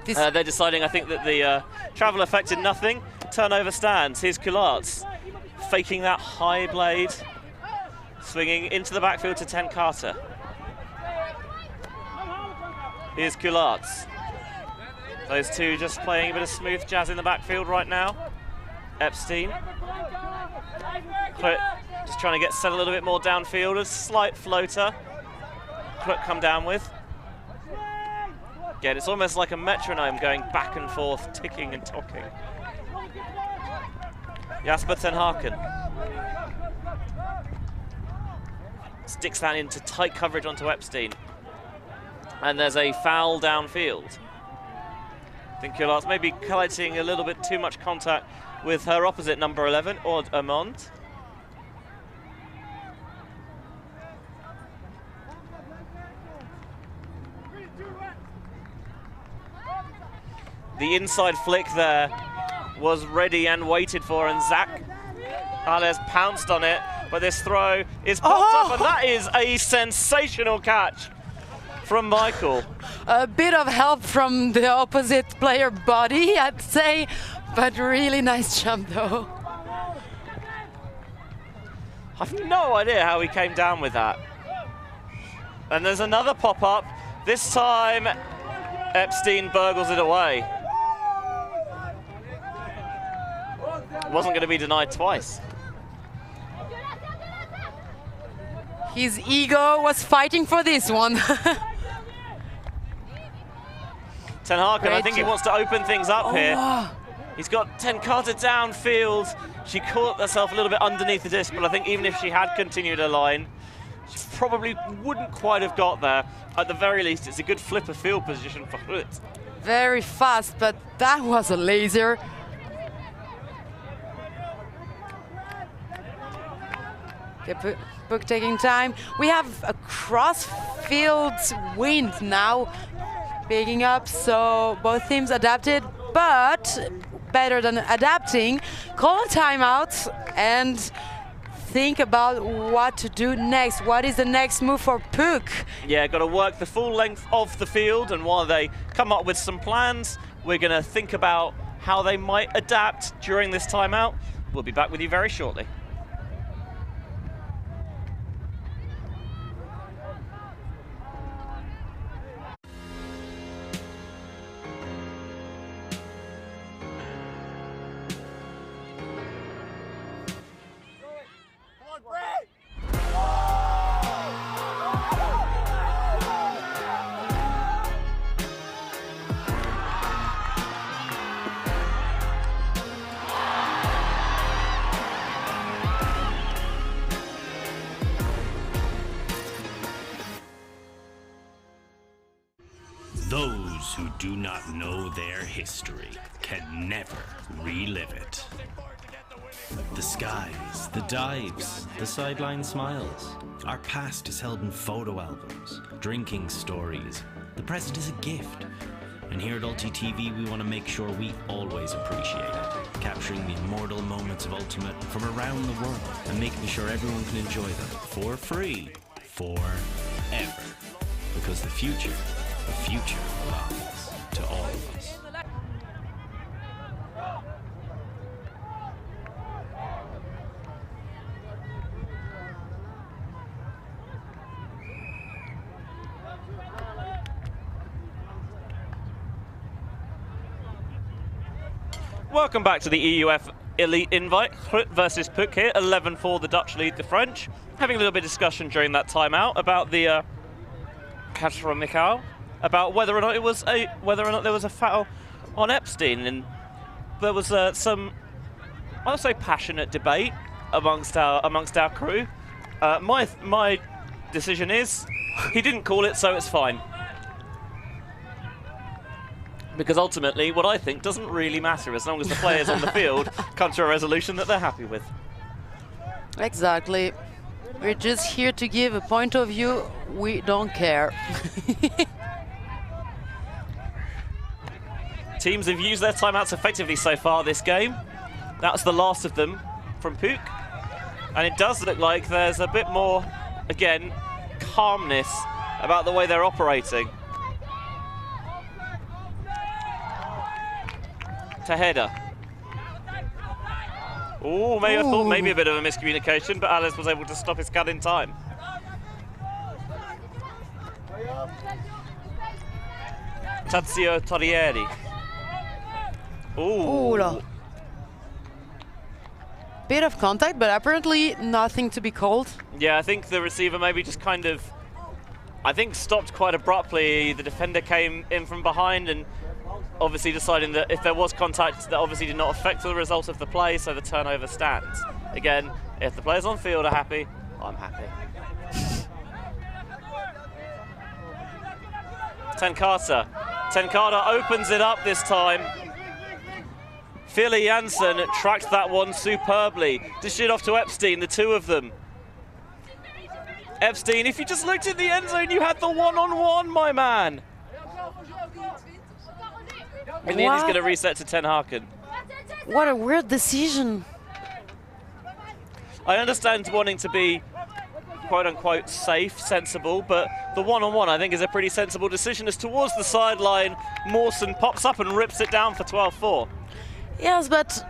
They're deciding, I think, that the travel affected nothing. Turnover stands. Here's Coulart's faking that high blade, swinging into the backfield to Ten Carter. Here's Coulart's. Those two just playing a bit of smooth jazz in the backfield right now. Epstein. Just trying to get set a little bit more downfield. A slight floater. Crook come down with. Again, it's almost like a metronome going back and forth, ticking and talking. Jasper Ten Haken sticks that into tight coverage onto Epstein. And there's a foul downfield. I think Coulart's maybe collecting a little bit too much contact with her opposite, number 11, Aude Amond. The inside flick there was ready and waited for, and Zach Alès pounced on it, but this throw is popped up, and that is a sensational catch from Michael. A bit of help from the opposite player body, I'd say, but really nice jump though. I've no idea how he came down with that. And there's another pop-up. This time, Epstein burgles it away. Wasn't going to be denied twice. His ego was fighting for this one. Ten Harken, I think he wants to open things up here. He's got Ten Carter downfield. She caught herself a little bit underneath the disc, but I think even if she had continued her line, she probably wouldn't quite have got there. At the very least, it's a good flip of field position for GRUT. Very fast, but that was a laser. Okay, Pook taking time. We have a cross-field wind now picking up, so both teams adapted, but better than adapting, call a timeout and think about what to do next. What is the next move for Pook? Yeah, got to work the full length of the field, and while they come up with some plans, we're going to think about how they might adapt during this timeout. We'll be back with you very shortly. Those who do not know their history can never relive it. The skies, the dives, the sideline smiles. Our past is held in photo albums, drinking stories. The present is a gift. And here at ULTI.TV, we want to make sure we always appreciate it, capturing the immortal moments of Ultimate from around the world and making sure everyone can enjoy them for free, forever. Because the future belongs to all of us. Welcome back to the EUF Elite Invite. GRUT versus Pook here. 11-4, the Dutch lead the French. Having a little bit of discussion during that timeout about the catch from Mikhail, about whether or not there was a foul on Epstein, and there was some, I'll say, passionate debate amongst our crew. My decision is he didn't call it, so it's fine. Because ultimately, what I think doesn't really matter as long as the players on the field come to a resolution that they're happy with. Exactly. We're just here to give a point of view. We don't care. Teams have used their timeouts effectively so far this game. That's the last of them from Pook. And it does look like there's a bit more, again, calmness about the way they're operating. Tejeda. Oh, maybe I thought maybe a bit of a miscommunication, but Alice was able to stop his cut in time. Tazio Torrieri. Ooh. Bit of contact, but apparently nothing to be called. Yeah, I think the receiver maybe just kind of, stopped quite abruptly. The defender came in from behind and obviously deciding that if there was contact, that obviously did not affect the result of the play, so the turnover stands. Again, if the players on field are happy, I'm happy. Ten Carter opens it up this time. Philly Janssen tracked that one superbly. Dished it off to Epstein, the two of them. Epstein, if you just looked at the end zone, you had the one-on-one, my man. In the end, he's going to reset to Ten Harken. What a weird decision. I understand wanting to be quote-unquote safe, sensible, but the one-on-one, I think, is a pretty sensible decision. As towards the sideline, Mawson pops up and rips it down for 12-4. Yes, but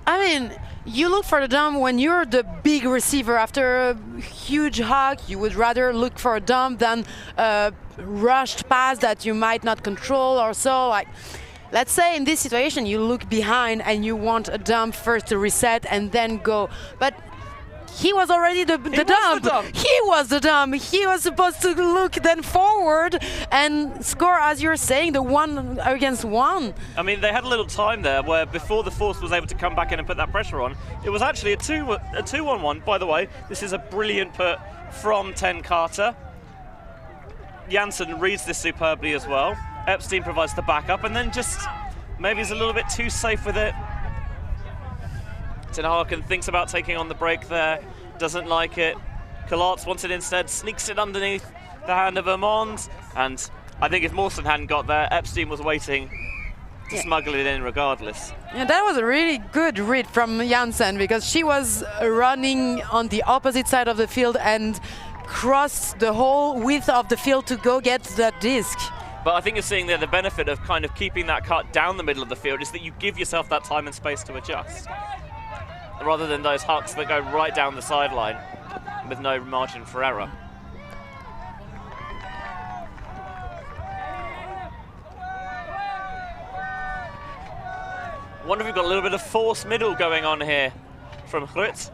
I mean, you look for the dump when you're the big receiver. After a huge hug, you would rather look for a dump than a rushed pass that you might not control or so. Like, let's say in this situation, you look behind and you want a dump first to reset and then go. But he was already the dump. He was the dump. He was supposed to look then forward and score, as you're saying, the 1-against-1. I mean, they had a little time there where before the force was able to come back in and put that pressure on, it was actually a 2-on-1. By the way, this is a brilliant put from Ten Carter. Janssen reads this superbly as well. Epstein provides the backup, and then just maybe he's a little bit too safe with it. Ten Harken thinks about taking on the break there, doesn't like it. Kalatz wants it instead, sneaks it underneath the hand of Vermont, and I think if Mawson hadn't got there, Epstein was waiting to smuggle it in regardless. Yeah, that was a really good read from Janssen, because she was running on the opposite side of the field and crossed the whole width of the field to go get that disc. But I think you're seeing there the benefit of kind of keeping that cut down the middle of the field is that you give yourself that time and space to adjust, rather than those hucks that go right down the sideline with no margin for error. Wonder if we've got a little bit of force middle going on here from GRUT.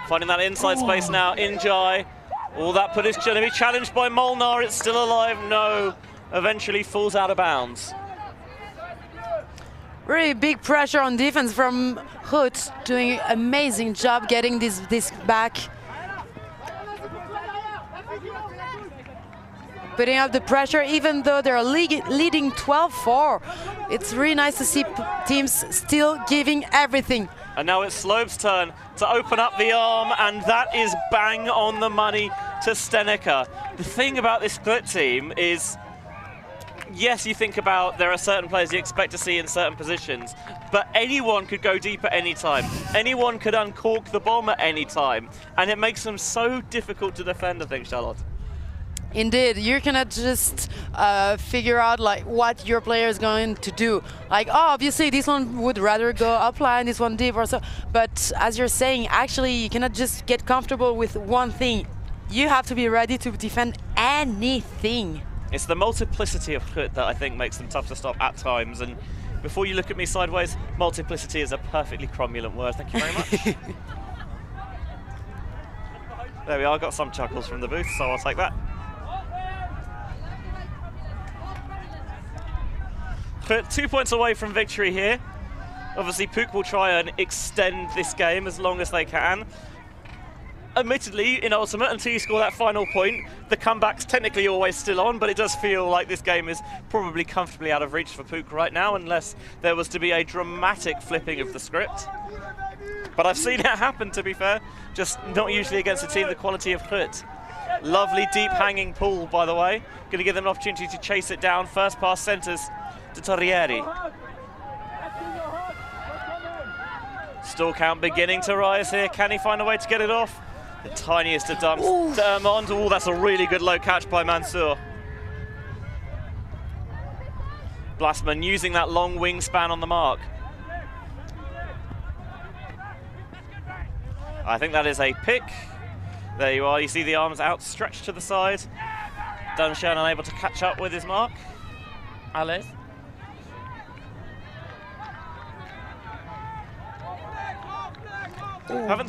Finding that inside space now, Injai. Oh, that put is going to be challenged by Molnar. It's still alive. No, eventually falls out of bounds. Really big pressure on defense from GRUT, doing an amazing job getting this disc back. Putting up the pressure, even though they're leading 12-4. It's really nice to see teams still giving everything. And now it's Slobe's turn to open up the arm, and that is bang on the money to Steneker. The thing about this GRUT team is, yes, you think about there are certain players you expect to see in certain positions, but anyone could go deep at any time. Anyone could uncork the bomb at any time, and it makes them so difficult to defend, I think, Charlotte. Indeed, you cannot just figure out like what your player is going to do. Like, oh, obviously this one would rather go up line, this one deep or so. But as you're saying, actually you cannot just get comfortable with one thing. You have to be ready to defend anything. It's the multiplicity of GRUT that I think makes them tough to stop at times. And before you look at me sideways, multiplicity is a perfectly cromulent word. Thank you very much. There we are. Got some chuckles from the booth, so I'll take that. GRUT 2 points away from victory here. Obviously, Pook will try and extend this game as long as they can. Admittedly, in Ultimate, until you score that final point, the comeback's technically always still on, but it does feel like this game is probably comfortably out of reach for Pook right now, unless there was to be a dramatic flipping of the script. But I've seen it happen, to be fair, just not usually against a team the quality of GRUT. Lovely deep hanging pull, by the way. Going to give them an opportunity to chase it down. First pass centres to Torrieri. Stall count beginning to rise here. Can he find a way to get it off? The tiniest of dumps to Hermond. Oh, that's a really good low catch by Mansour. Blasman using that long wingspan on the mark. I think that is a pick. There you are. You see the arms outstretched to the side. Dunshan unable to catch up with his mark. Allez.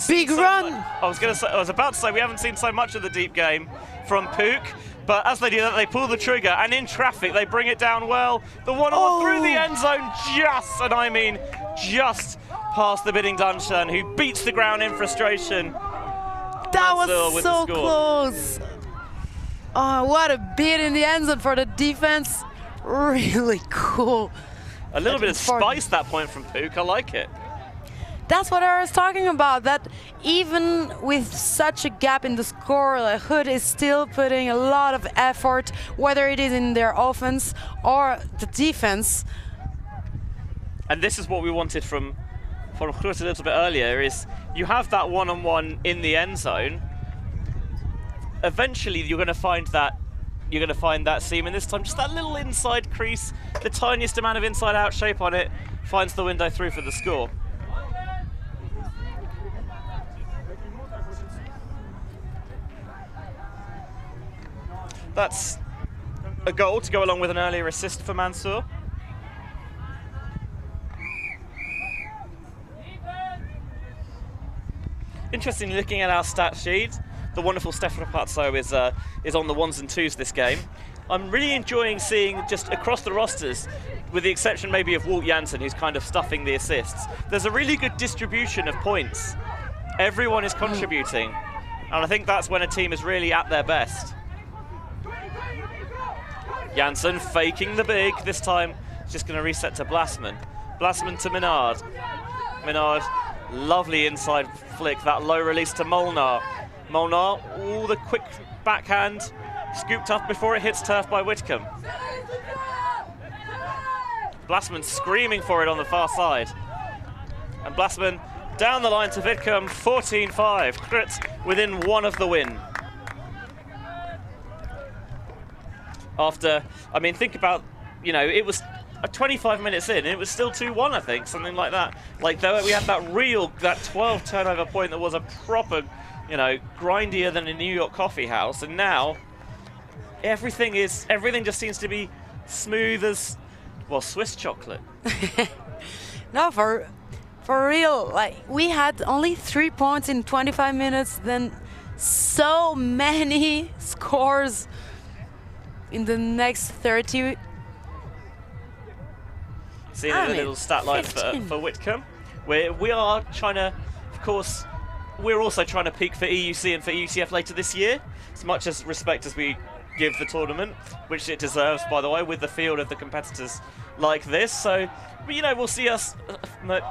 Big run! I was about to say we haven't seen so much of the deep game from Pook, but as they do that, they pull the trigger, and in traffic, they bring it down well. The one-on-one through the end zone, just, and I mean just past the bidding Dunshan, who beats the ground in frustration. That was so close. Oh, what a beat in the end zone for the defense. Really cool. A little bit of spice that point from Pook. I like it. That's what I was talking about, that even with such a gap in the score, GRUT is still putting a lot of effort, whether it is in their offense or the defense. And this is what we wanted from GRUT a little bit earlier, is you have that one-on-one in the end zone. Eventually you're going to find that you're going to find that seam, and this time just that little inside crease, the tiniest amount of inside-out shape on it, finds the window through for the score. That's a goal to go along with an earlier assist for Mansour. Interesting, looking at our stat sheet, the wonderful Stefano Pazzo is on the 1s and 2s this game. I'm really enjoying seeing just across the rosters, with the exception maybe of Walt Janssen, who's kind of stuffing the assists, there's a really good distribution of points. Everyone is contributing, and I think that's when a team is really at their best. Janssen faking the big, this time just going to reset to Blasman. Blasman to Menard. Menard, lovely inside flick, that low release to Molnar. Molnar, all the quick backhand, scooped up before it hits turf by Whitcomb. Blasman screaming for it on the far side. And Blasman down the line to Whitcomb, 14-5. GRUT within 1 of the win. After, I mean, think about, you know, it was 25 minutes in, and it was still 2-1, I think, something like that. Like, though we had that 12 turnover point that was a proper, you know, grindier than a New York coffee house, and now everything just seems to be smooth as, well, Swiss chocolate. No, for real, like, we had only 3 points in 25 minutes, then so many scores in the next 30. Seeing a little stat line for Whitcomb. We are trying to, of course, we're also trying to peak for EUC and for EUCF later this year, as much as respect as we give the tournament, which it deserves, by the way, with the field of the competitors like this. So, you know, we'll see us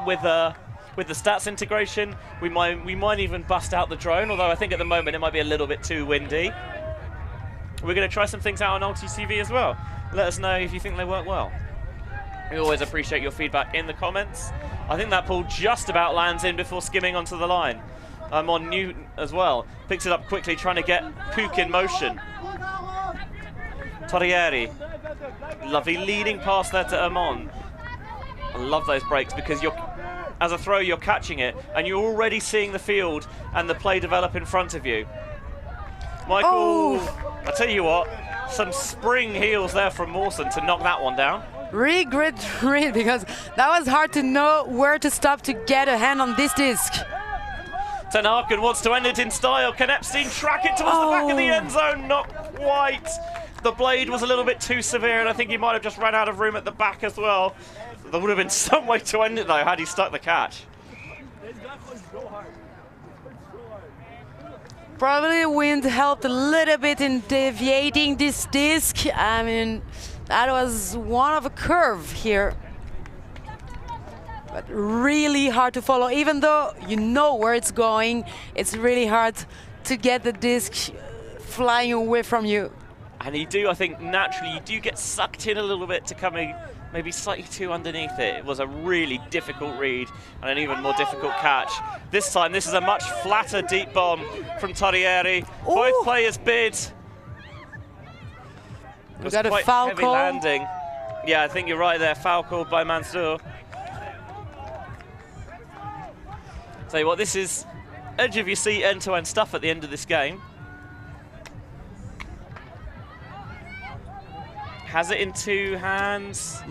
with the stats integration. We might even bust out the drone, although I think at the moment it might be a little bit too windy. We're going to try some things out on ULTI.TV as well. Let us know if you think they work well. We always appreciate your feedback in the comments. I think that ball just about lands in before skimming onto the line. I'm on Newton as well. Picks it up quickly, trying to get Pook in motion. Torrieri. Lovely leading pass there to Amon. I love those breaks because as a throw, you're catching it and you're already seeing the field and the play develop in front of you. Michael, I tell you what, some spring heels there from Mawson to knock that one down. Really great read, because that was hard to know where to stop to get a hand on this disc. Ten Harkin wants to end it in style. Can Epstein track it towards the back of the end zone? Not quite. The blade was a little bit too severe, and I think he might have just run out of room at the back as well. There would have been some way to end it, though, had he stuck the catch. Probably the wind helped a little bit in deviating this disc. I mean, that was one of a curve here. But really hard to follow. Even though you know where it's going, it's really hard to get the disc flying away from you. And you do, I think, naturally, you do get sucked in a little bit to coming maybe slightly too underneath it. It was a really difficult read and an even more difficult catch. This time, this is a much flatter deep bomb from Torrieri. Both players bid. We got a foul heavy call. Landing. Yeah, I think you're right there. Foul called by Mansour. Tell you what, this is edge of your seat end-to-end stuff at the end of this game. Has it in 2 hands.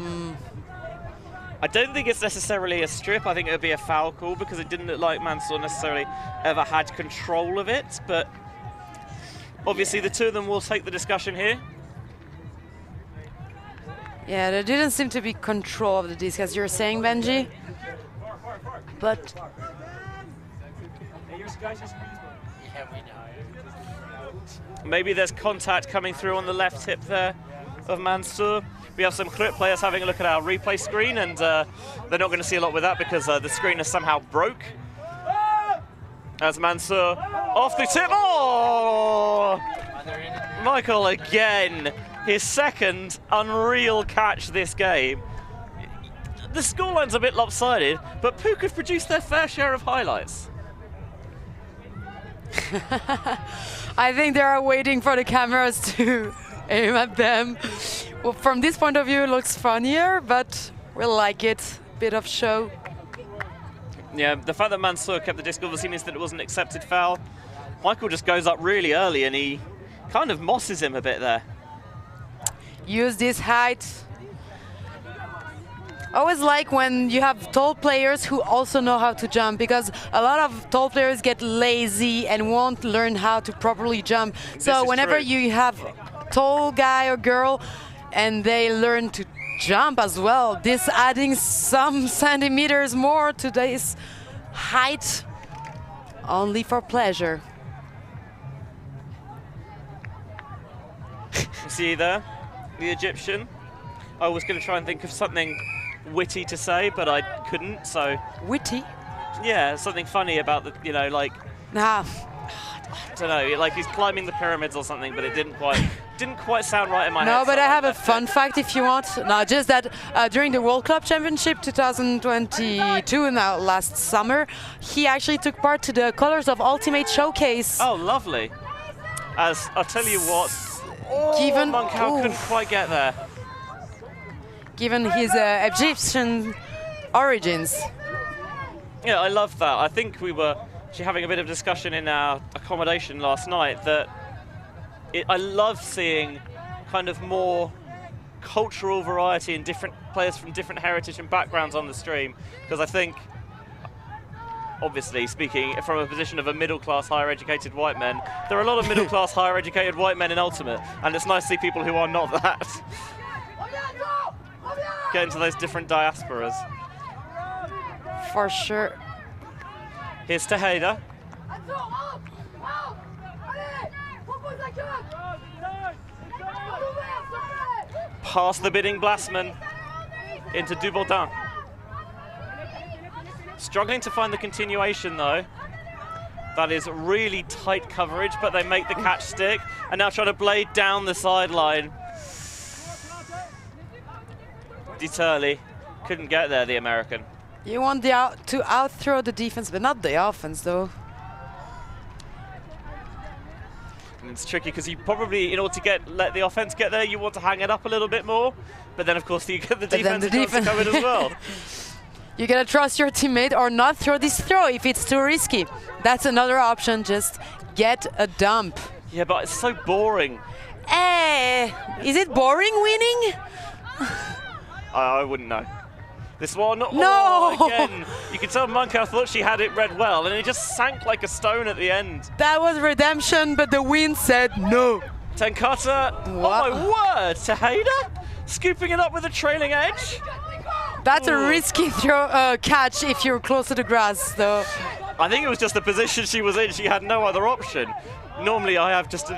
I don't think it's necessarily a strip. I think it would be a foul call because it didn't look like Mansour necessarily ever had control of it. But obviously the two of them will take the discussion here. Yeah, there didn't seem to be control of the disc, as you're saying, Benji. But maybe there's contact coming through on the left hip there of Mansour. We have some GRUT players having a look at our replay screen, and they're not going to see a lot with that because the screen is somehow broke. As Mansour off the tip. Oh! Michael again. His second unreal catch this game. The scoreline's a bit lopsided, but Pook have produced their fair share of highlights. I think they are waiting for the cameras to aim at them. Well, from this point of view, it looks funnier, but we like it. Bit of show. Yeah, the fact that Mansour kept the disc obviously means that it was an accepted foul. Michael just goes up really early and he kind of mosses him a bit there. Use this height. I always like when you have tall players who also know how to jump, because a lot of tall players get lazy and won't learn how to properly jump. So whenever you have tall guy or girl and they learn to jump as well, this adding some centimeters more to this height, only for pleasure. See there, the Egyptian. I was going to try and think of something witty to say, but I couldn't, so... Witty? Yeah, something funny about the, you know, like... Ah. I don't know, like he's climbing the pyramids or something, but it didn't quite sound right in my head. No, but so I have a fun fact if you want. No, just that during the World Club Championship 2022, now last summer, he actually took part to the Colors of Ultimate showcase. Oh, lovely. As I'll tell you what, given Monkhouse couldn't quite get there. Given his Egyptian origins. Yeah, I love that. I think we were actually having a bit of discussion in our accommodation last night that I love seeing kind of more cultural variety and different players from different heritage and backgrounds on the stream, because I think, obviously speaking from a position of a middle-class, higher-educated white men, there are a lot of middle-class, higher-educated white men in Ultimate, and it's nice to see people who are not that get into those different diasporas. For sure. Here's Tejeda. Past the bidding Blasman into Dubourdin. Struggling to find the continuation though. That is really tight coverage, but they make the catch stick, and now trying to blade down the sideline. Deturley couldn't get there, the American. You want to out-throw the defense, but not the offense though. And it's tricky because you probably, in order to let the offense get there, you want to hang it up a little bit more. But then, of course, you get the defense to come in as well. You gotta trust your teammate or not throw this throw if it's too risky. That's another option. Just get a dump. Yeah, but it's so boring. Is it boring winning? I wouldn't know. This one, no! Oh, again. You can tell Monkhouse thought she had it read well, and it just sank like a stone at the end. That was redemption, but the wind said no. Tenkata, oh my word, Tejeda, scooping it up with a trailing edge. That's a risky catch if you're close to the grass, though. I think it was just the position she was in. She had no other option. Normally, I have just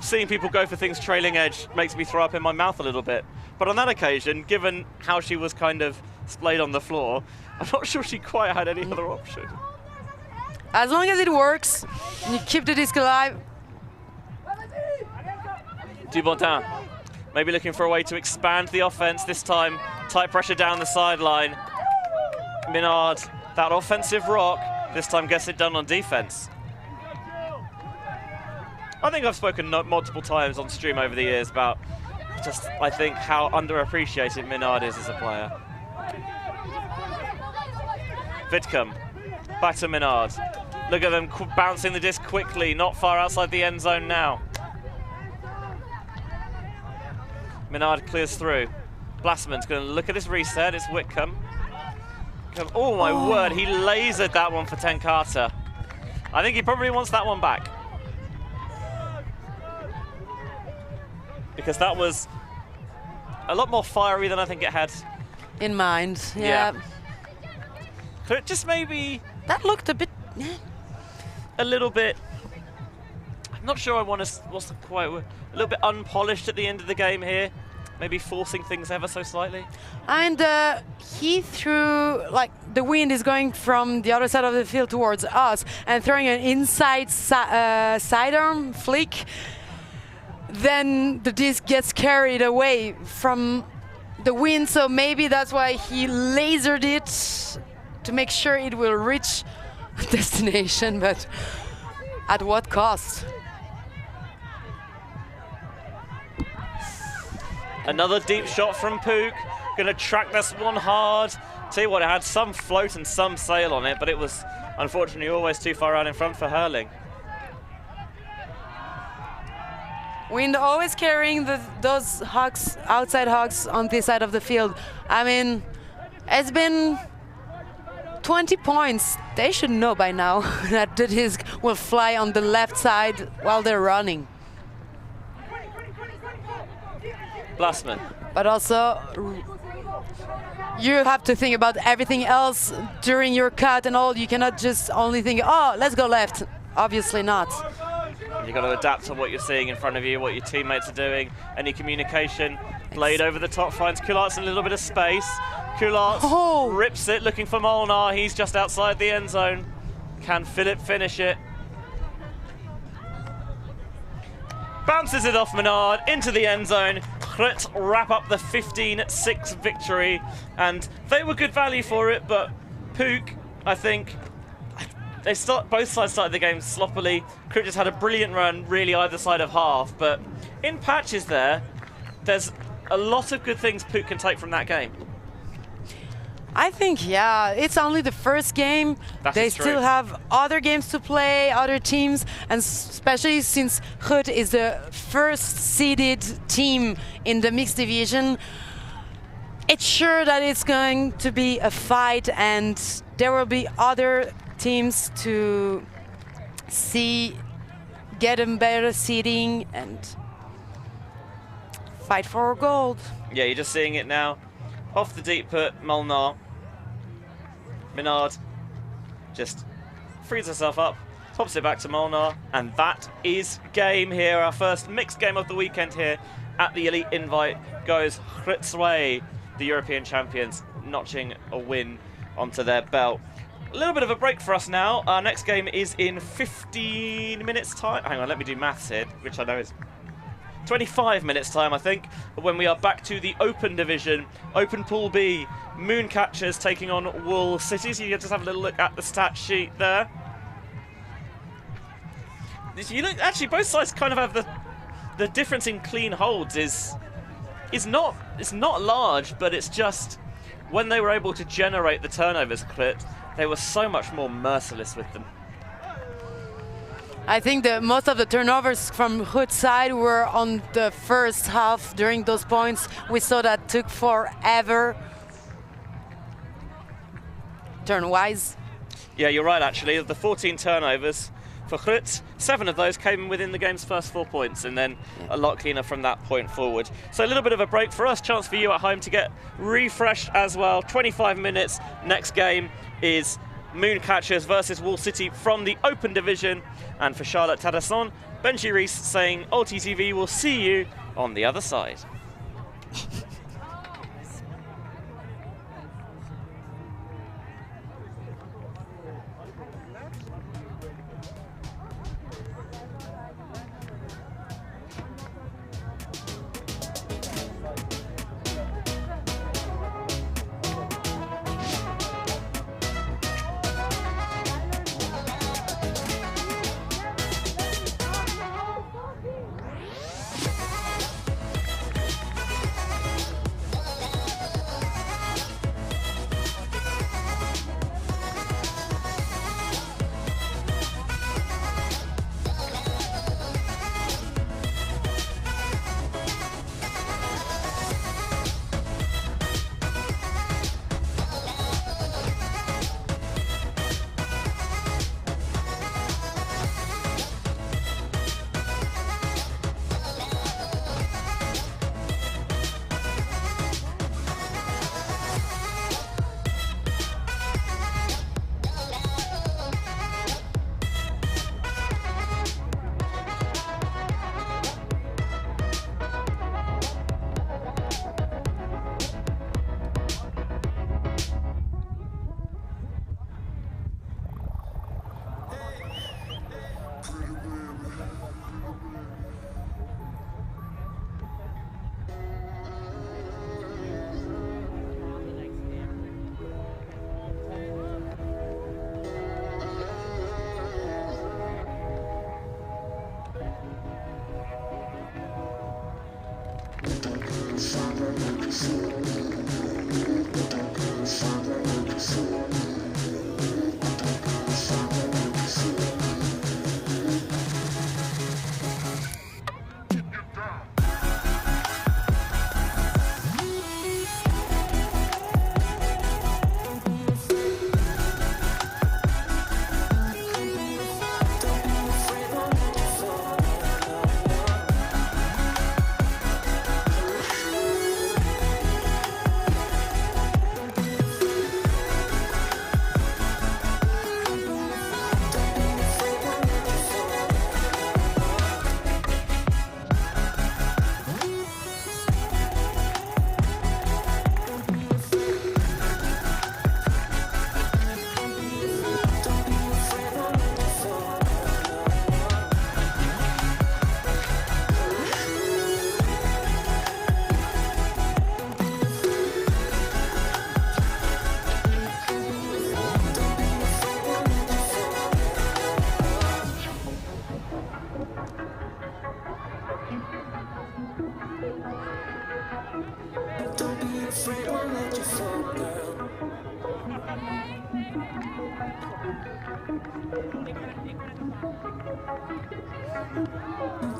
seeing people go for things trailing edge makes me throw up in my mouth a little bit. But on that occasion, given how she was kind of splayed on the floor, I'm not sure she quite had any other option. As long as it works, you keep the disc alive. Dubourdin, maybe looking for a way to expand the offense this time. Tight pressure down the sideline. Minard, that offensive rock, this time gets it done on defense. I think I've spoken multiple times on stream over the years about I think how underappreciated Minard is as a player. Vidcombe, back to Minard. Look at them bouncing the disc quickly, not far outside the end zone now. Minard clears through. Blasman's going to look at his reset. It's Whitcomb. Oh my word, he lasered that one for Tenkata. I think he probably wants that one back. Because that was a lot more fiery than I think it had in mind. Yeah. Could just maybe that looked a bit, a little bit. I'm not sure I want to. What's quite a little bit unpolished at the end of the game here. Maybe forcing things ever so slightly. And he threw, like, the wind is going from the other side of the field towards us, and throwing an inside sidearm flick. Then the disc gets carried away from the wind, so maybe that's why he lasered it to make sure it will reach destination, but at what cost? Another deep shot from Pook. Gonna track this one hard. Tell you what, it had some float and some sail on it, but it was unfortunately always too far out in front for hurling. Wind always carrying those hugs, outside hugs on this side of the field. I mean, it's been 20 points. They should know by now that the disc will fly on the left side while they're running. Blastman. But also, you have to think about everything else during your cut and all. You cannot just only think, oh, let's go left. Obviously not. You've got to adapt to what you're seeing in front of you, what your teammates are doing, any communication. Blade over the top, finds Coulart's in a little bit of space. Coulart rips it, looking for Molnar. He's just outside the end zone. Can Philip finish it? Bounces it off Menard into the end zone. GRUT wrap up the 15-6 victory, and they were good value for it, but Pook, I think, both sides started the game sloppily. GRUT just had a brilliant run, really either side of half, but in patches there's a lot of good things Pook can take from that game. I think, yeah, it's only the first game. They still have other games to play, other teams, and especially since GRUT is the first seeded team in the mixed division, it's sure that it's going to be a fight, and there will be other teams to get a better seeding and fight for gold. Yeah, you're just seeing it now. Off the deep put, Molnar. Menard just frees herself up, pops it back to Molnar, and that is game here. Our first mixed game of the weekend here at the Elite Invite goes GRUT's way. The European champions notching a win onto their belt. A little bit of a break for us now. Our next game is in 15 minutes time. Hang on, let me do maths here, which I know is 25 minutes time, I think, when we are back to the Open Division. Open Pool B, Mooncatchers taking on Wool City. So you just have a little look at the stat sheet there. You look, actually, both sides kind of have the difference in clean holds is not large, but it's just when they were able to generate the turnovers, GRUT, they were so much more merciless with them. I think that most of the turnovers from GRUT's side were on the first half. During those points, we saw that took forever, turn-wise. Yeah, you're right, actually. Of the 14 turnovers for GRUT, 7 of those came within the game's first 4 points, and then a lot cleaner from that point forward. So a little bit of a break for us, chance for you at home to get refreshed as well. 25 minutes, next game is Mooncatchers versus Wool City from the Open Division. And for Charlotte Tadasson, Benji Reese saying ULTI.TV will see you on the other side.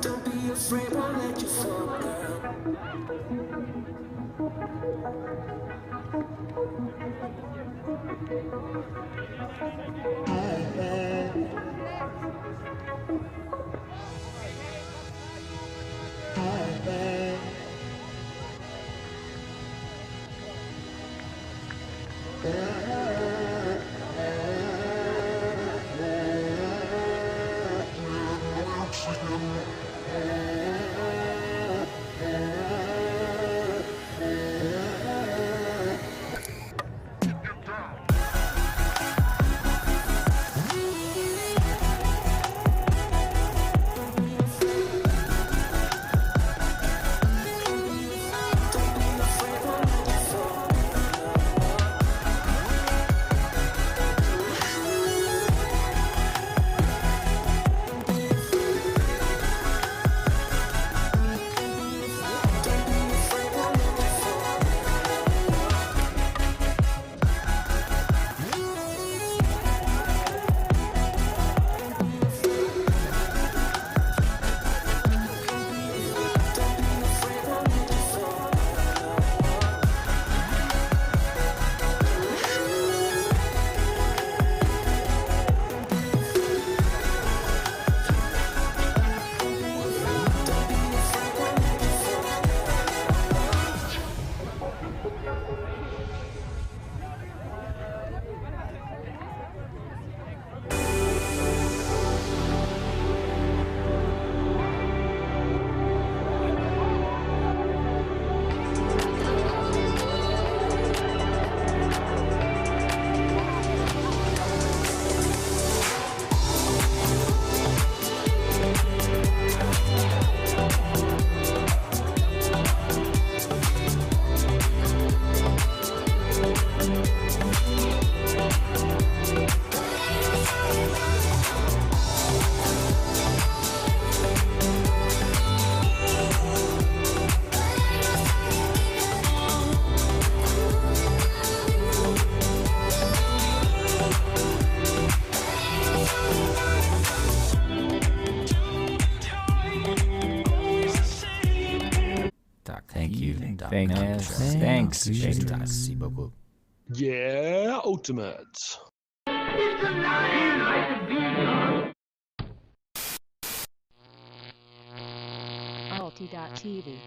Don't be afraid, won't let you fall, girl. Thanks. Merci beaucoup. Yeah, Ultimate. ULTI.TV.